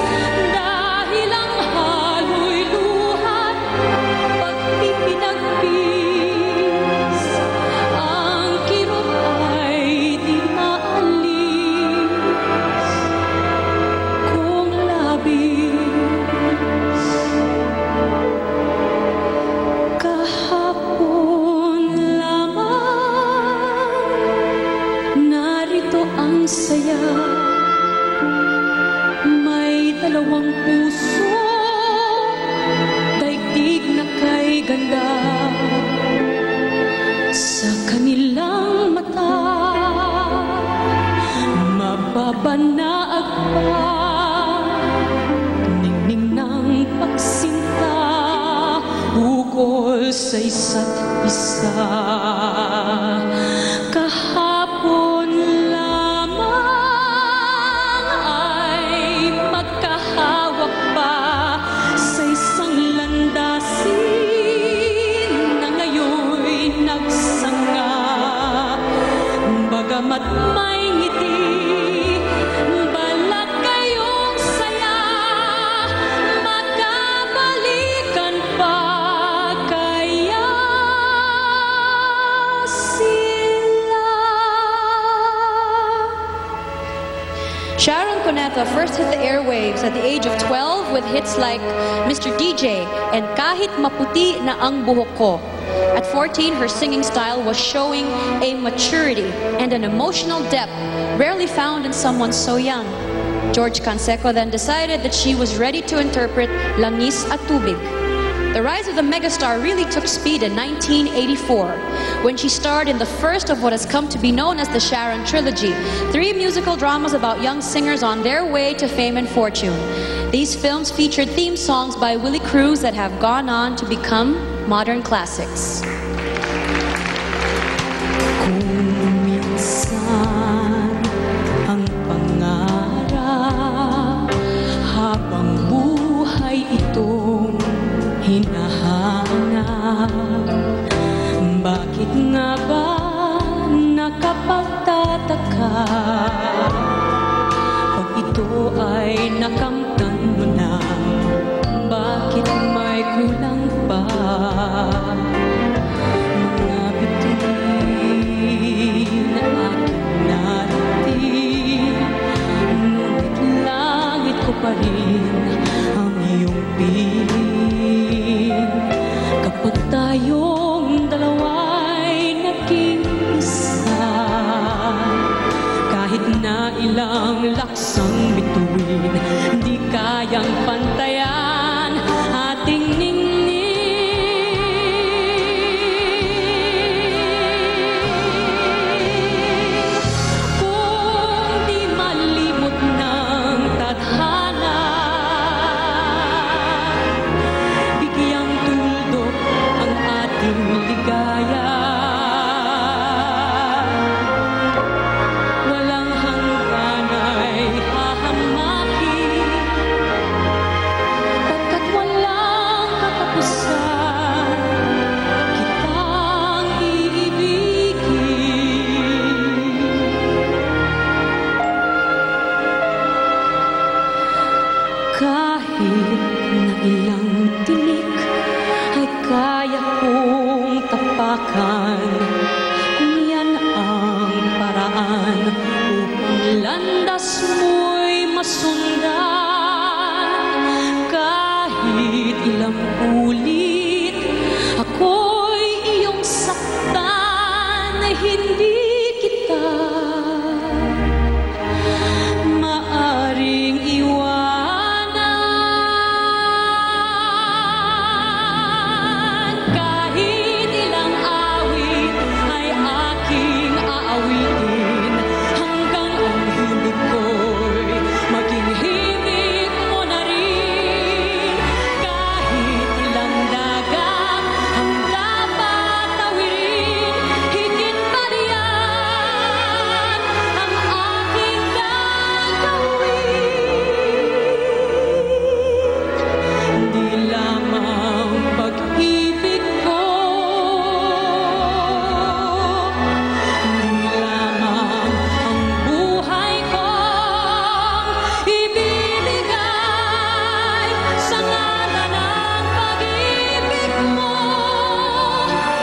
dahil ang halo'y luhat, pagpipinagpis. Ang kirot ay di maalis kung labis. Kahapon lamang narito ang saya, may dalawang puso, daigdig na kay ganda. Sa kanilang mata, mababanaag pa, ningning ng pagsinta, ukol sa isa't isa. Kahapon lamang ay magkahawak pa sa isang landasin na ngayon'y nagsanga. Bagamat may ngiti, balat kayong saya, magkabalikan pa kaya sila. Sharon Cuneta first hit the airwaves at the age of 12 with hits like Mr. DJ and Kahit Maputi na ang Buhok Ko. At 14, her singing style was showing a maturity and an emotional depth rarely found in someone so young. George Canseco then decided that she was ready to interpret Langis at Tubig. The rise of the megastar really took speed in 1984 when she starred in the first of what has come to be known as the Sharon Trilogy, 3 musical dramas about young singers on their way to fame and fortune. These films featured theme songs by Willie Cruz that have gone on to become modern classics. Kung minsan ang pangarap habang buhay itong hinahanap, bakit nga ba nakapagtataka pag ito ay nakamtan mo na? Bakit may kulang pa? Mga bitin na aking narating, ngunit langit ko pa rin ang iyong piling. Kapag tayong dalawa'y naging isa, kahit na ilang laksang bituin, di kayang pantayan ating ningning. Kung di malimot ng tadhana, bigyang tuldok ang ating hindi kita maaring iwanan. Kahit ilang awit ay aking aawitin, hanggang ang himig ko'y maging himig mo na rin. Kahit ilang dagat ang dapat tawirin, higit pa riyan ang aking gagawin. Di lamang pag-ibig ko, di lamang ang buhay kong ibibigay sa ngalan ng pag-ibig mo.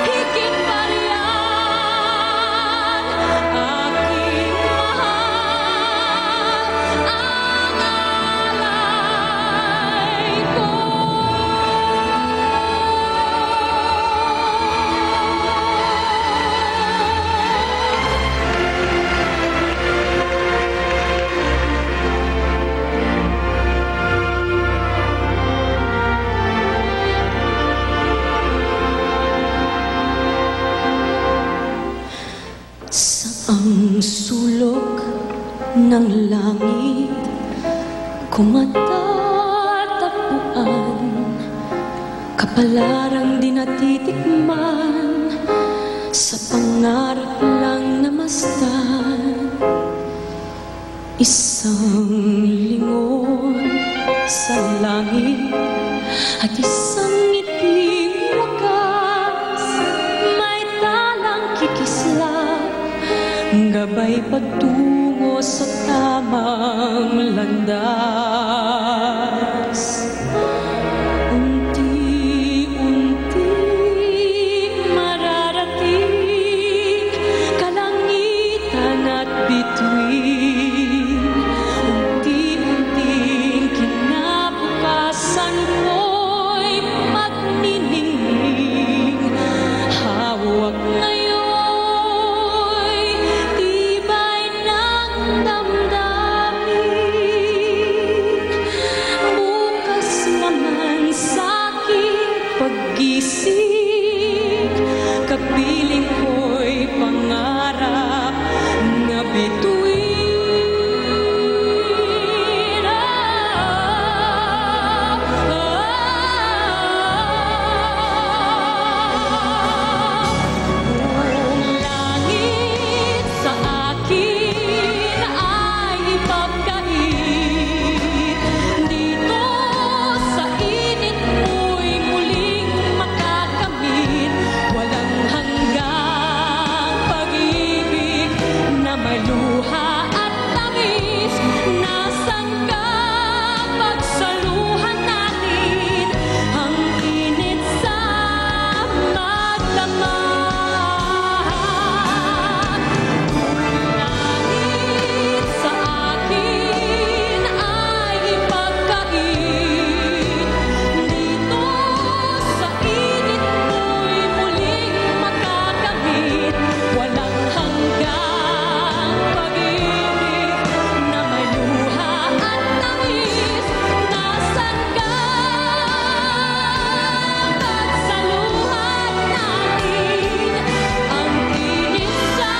Higit pa riyan, aking mahal, ang alay ko. Saang sulok ng langit ko matatagpuan kapalarang di natitikman, sa pangarap lang namastan. Isang lingon sa langit at isang ngiting wakas, may talang kikislap, gabay patungo sa tamang landas. Unti-unting mararating kalangitan at bituin. Unti-unting kinabukasan ko'y magniningning. Hawak ngayon'y tibay ng damdamin. Bukas naman sa'king paggising, kapiling ko'y pangarap na bituin. Kung langit sa akin ay ipagkait, dito sa init mo'y muling makakamit. Walang hanggang pag-ibig na may luha at tamis. Nasaan ka pagsaluhan natin ang init sa magdamag? Kung langit sa akin ay ipagkait, dito sa init mo'y muling makakamit. Walang hanggang pag-ibig na may luha at tamis. Nasaan ka pagsaluhan natin ang init sa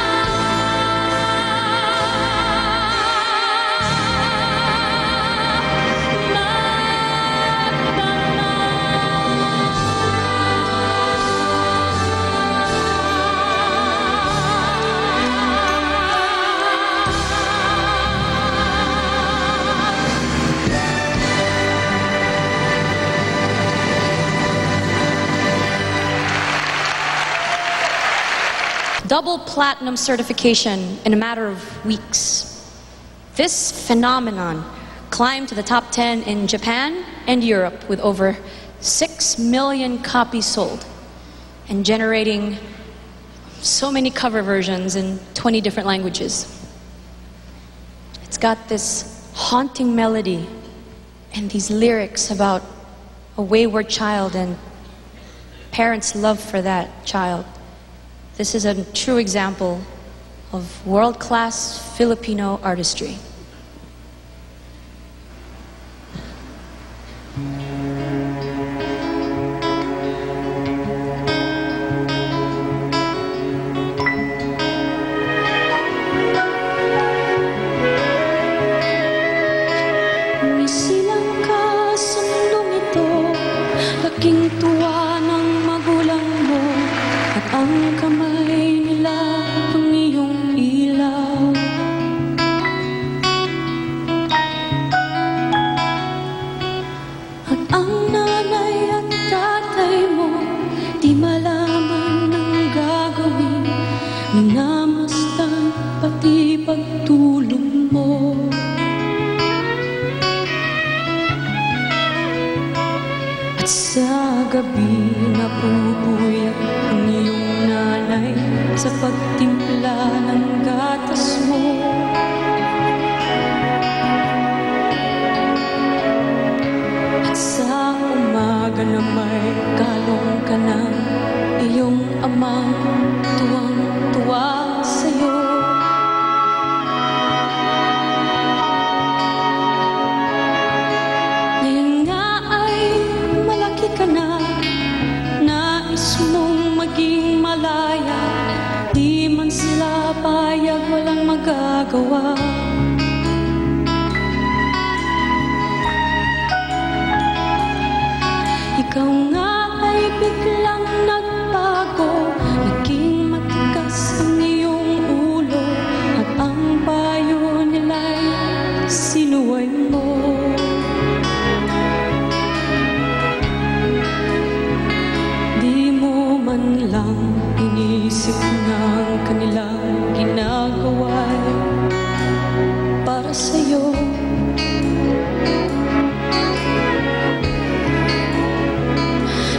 Double platinum certification in a matter of weeks. This phenomenon climbed to the top 10 in Japan and Europe with over 6 million copies sold and generating so many cover versions in 20 different languages. It's got this haunting melody and these lyrics about a wayward child and parents' love for that child. This is a true example of world-class Filipino artistry. Isilang ka sa mundong ito, laking tuwa ng magulang mo, at ang kamay nila ang iyong ilaw. At ang nanay at tatay mo, di malaman ang gagawin, minamastan pati pagtulong mo. At sa gabi napupuyat ang iyong nanay sa pagtimpla ng gatas mo. At sa umaga na may kalong ka na, iyong amang tuwang-tuwa sa'yo. Nais mong maging malaya, di man sila payag, walang magagawa. Ikaw nga ay biglang nagbago, naging matigas ang iyong ulo, at ang payo nila'y sinuway mo. Man lang inisip ng kanilang ginagawa para sa'yo.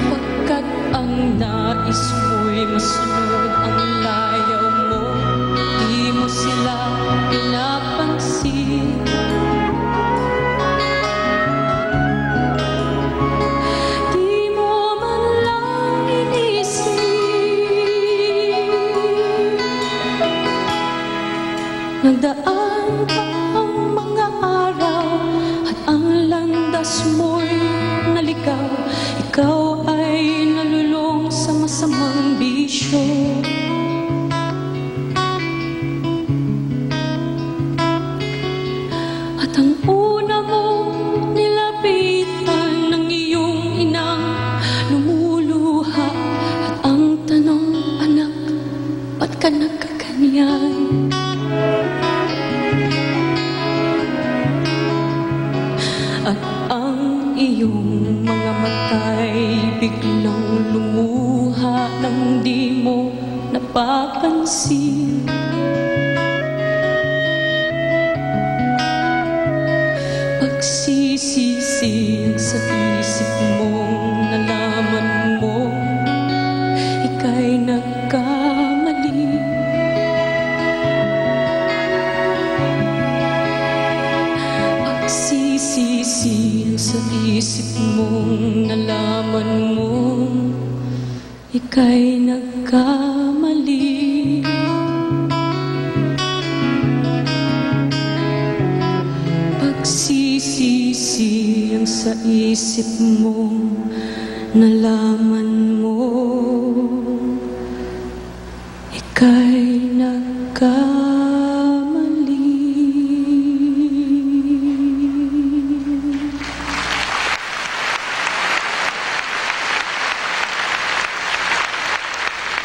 Pagkat ang nais mo'y masunod ang layaw mo, di mo sila pinapansin. Nagdaan pa ang mga araw, at ang landas mo'y naligaw. Ikaw ay nalulong sa masamang bisyo. At ang una mong nilapitan ng iyong inang lumuluha, at ang tanong, anak, ba't ka nagkaganyan? At ang iyong mga mata'y biglang lumuha nang di mo napapansin. Pagsisisi sa isip mong nalaman mo, ika'y nagkamali. Pagsisisi sa isip mong nalaman mo, ika'y nagkamali. Pagsisisi ang sa isip mong nalaman mo, ika'y nagkamali.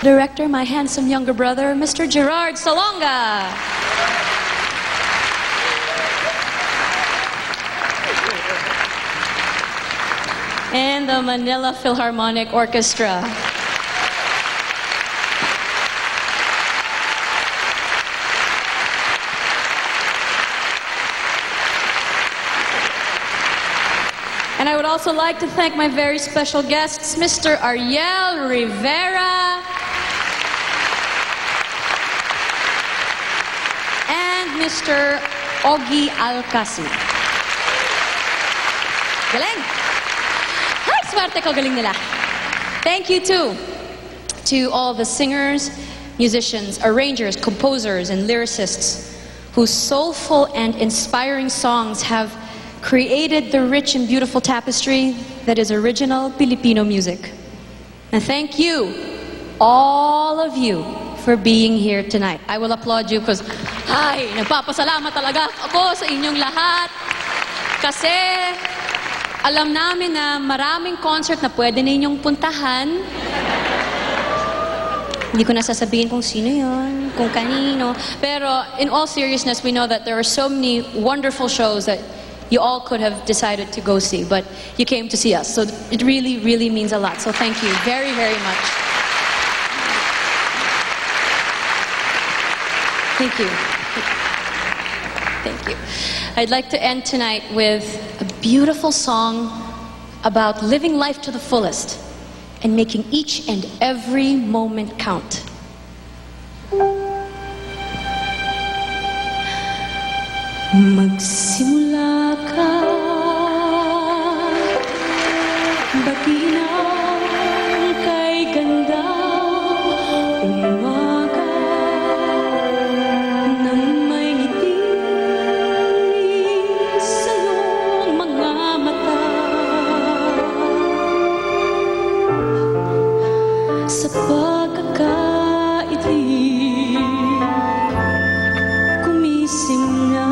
Director, my handsome younger brother, Mr. Gerard Salonga. And the Manila Philharmonic Orchestra. And I would also like to thank my very special guests, Mr. Ariel Rivera and Mr. Ogie Alcasi. Galing! Hi, swerte ko, galing nila. Thank you too to all the singers musicians, arrangers, composers, and lyricists whose soulful and inspiring songs have created the rich and beautiful tapestry that is original Filipino music. And thank you, all of you, for being here tonight. I will applaud you because, nagpapasalamat talaga ako sa inyong lahat. Kasi, alam namin na maraming concert na pwede ninyong puntahan. Hindi ko na sasabihin kung sino yun, kung kanino. Pero, in all seriousness, we know that there are so many wonderful shows that you all could have decided to go see, but you came to see us. So it really, really means a lot. So thank you very, very much. Thank you. Thank you. I'd like to end tonight with a beautiful song about living life to the fullest and making each and every moment count. Magsimula ka, batinang kay ganda, umaga nang may ngiti sa iyong mga mata. Sa pagkakaitim, kumising na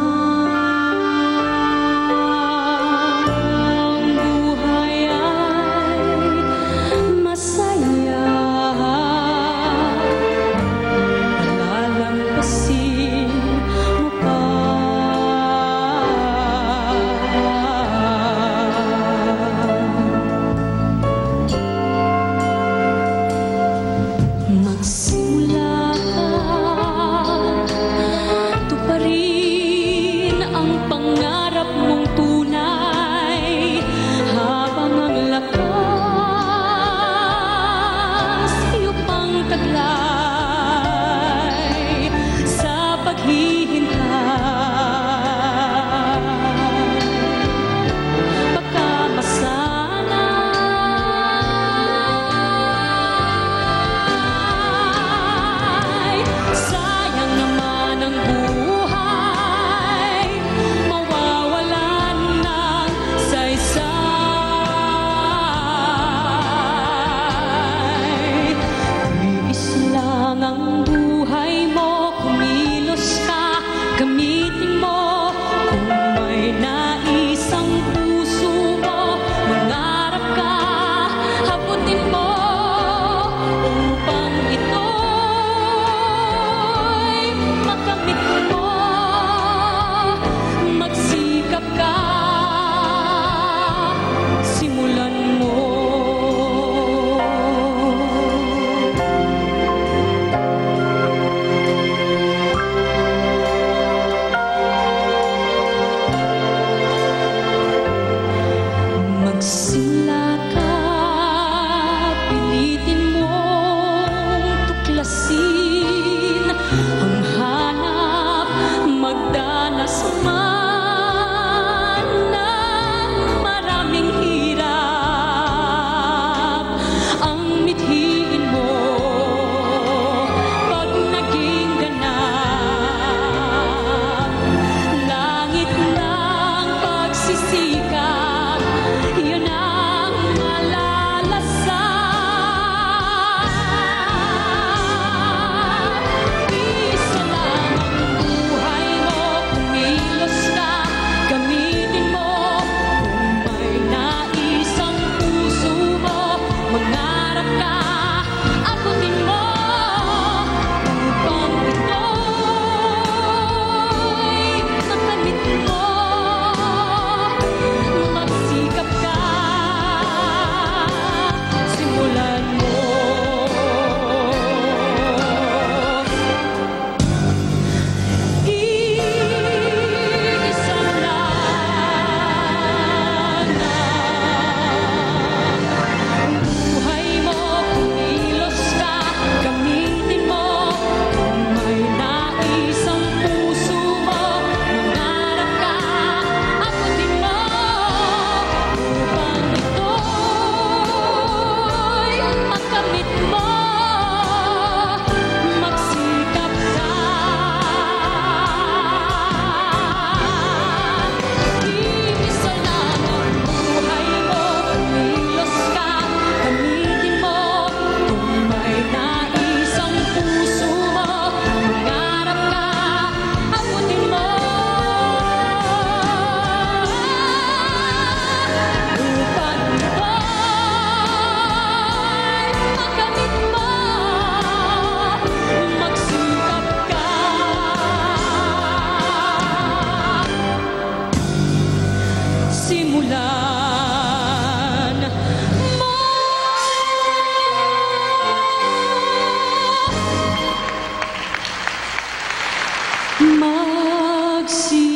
Magsikap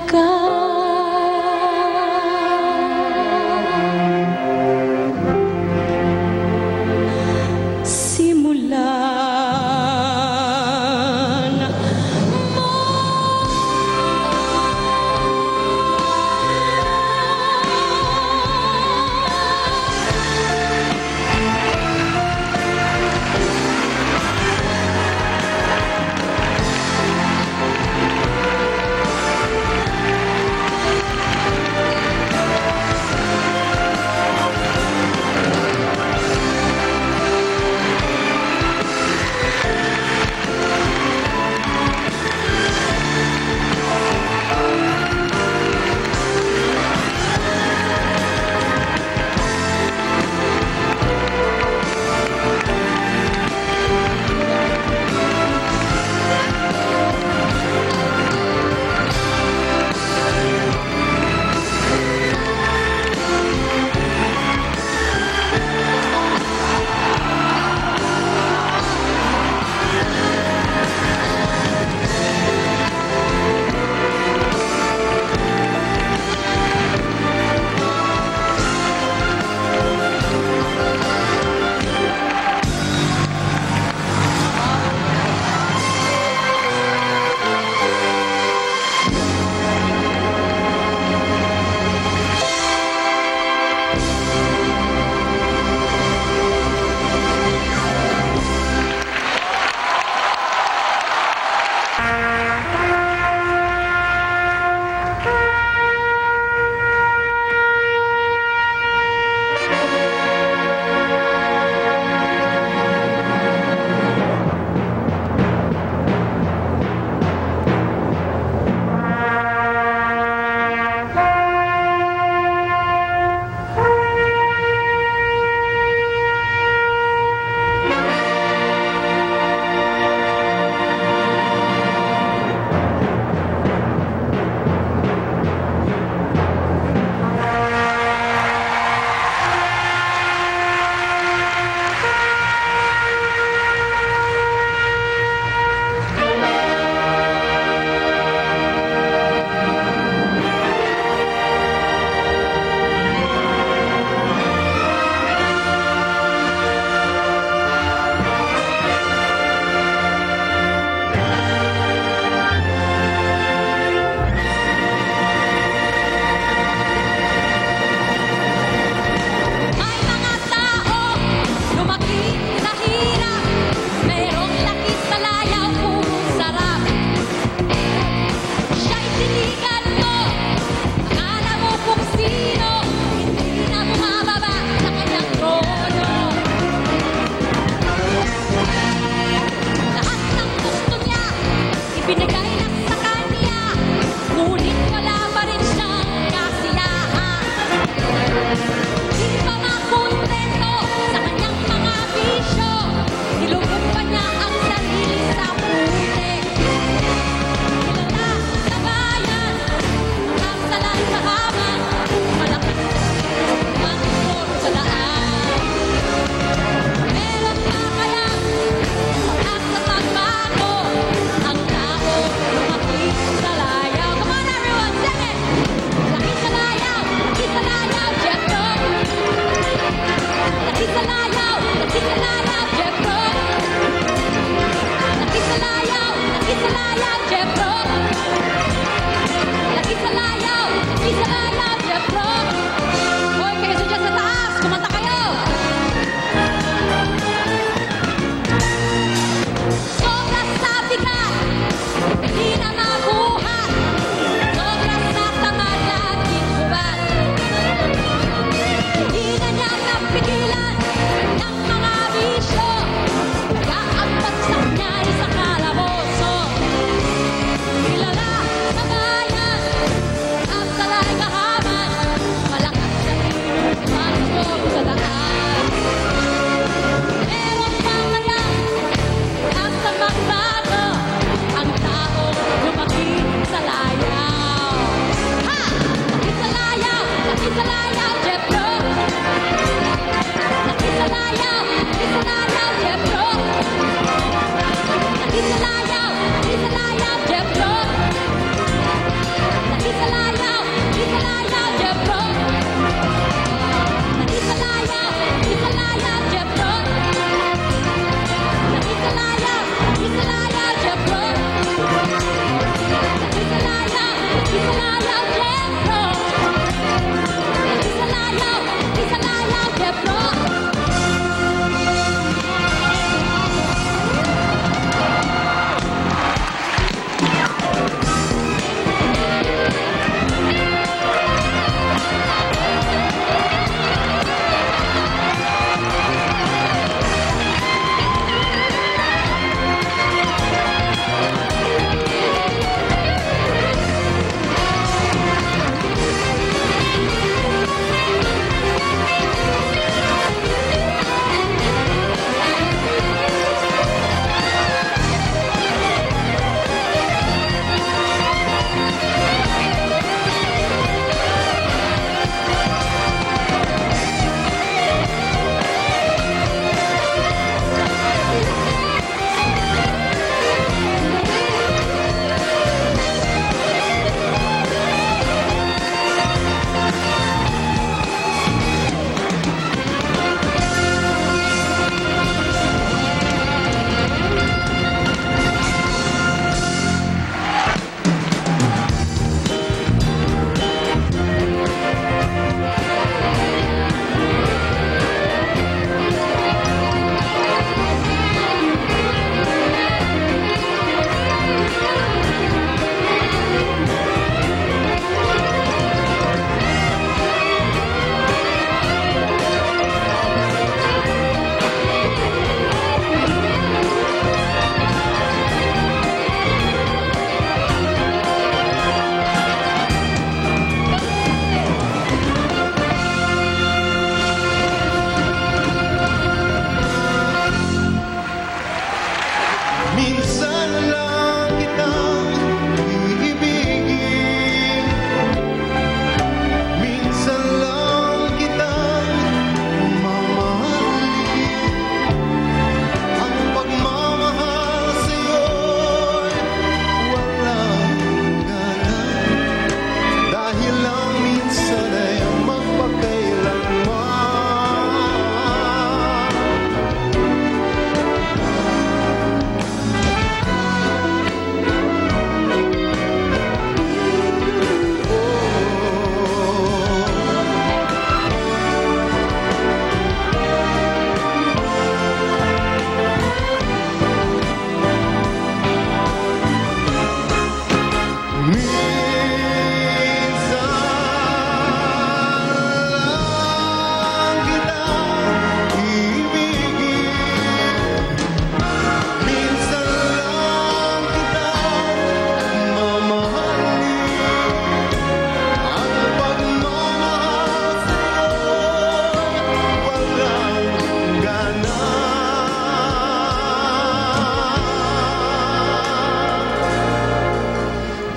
ka. Simulan mo.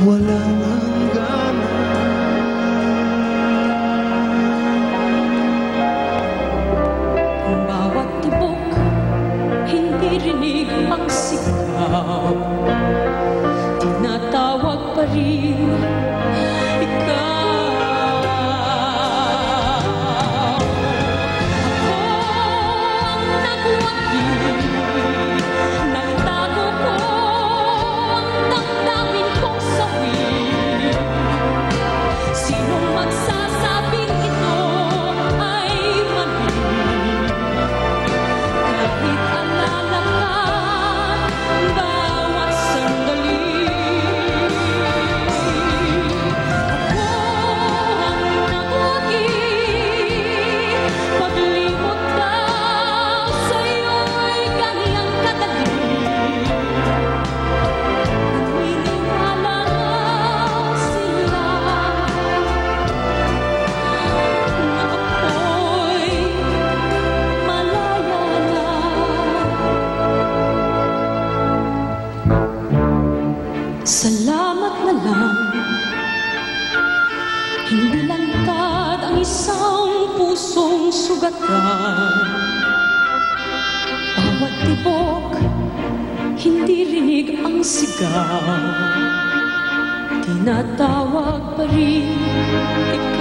walang hangganan. Bawat tibok, hindi rinig ang sigaw. Tinatawag pa rin ikaw. Ako ang nagwagi, naitago ko ang damdamin kong sawi. Sinong magsasabing ito ay mali? Kahit alala ka bawat sandali. Ako ang nagwagi, paglimot daw sa'yo'y ganiyang kadali. Naniniwala raw sila na ako'y malaya na. Salamat na lang, hindi lantad ang isang pusong sugatan. Bawat tibok, hindi rinig ang sigaw. Tinatawag pa rin ikaw.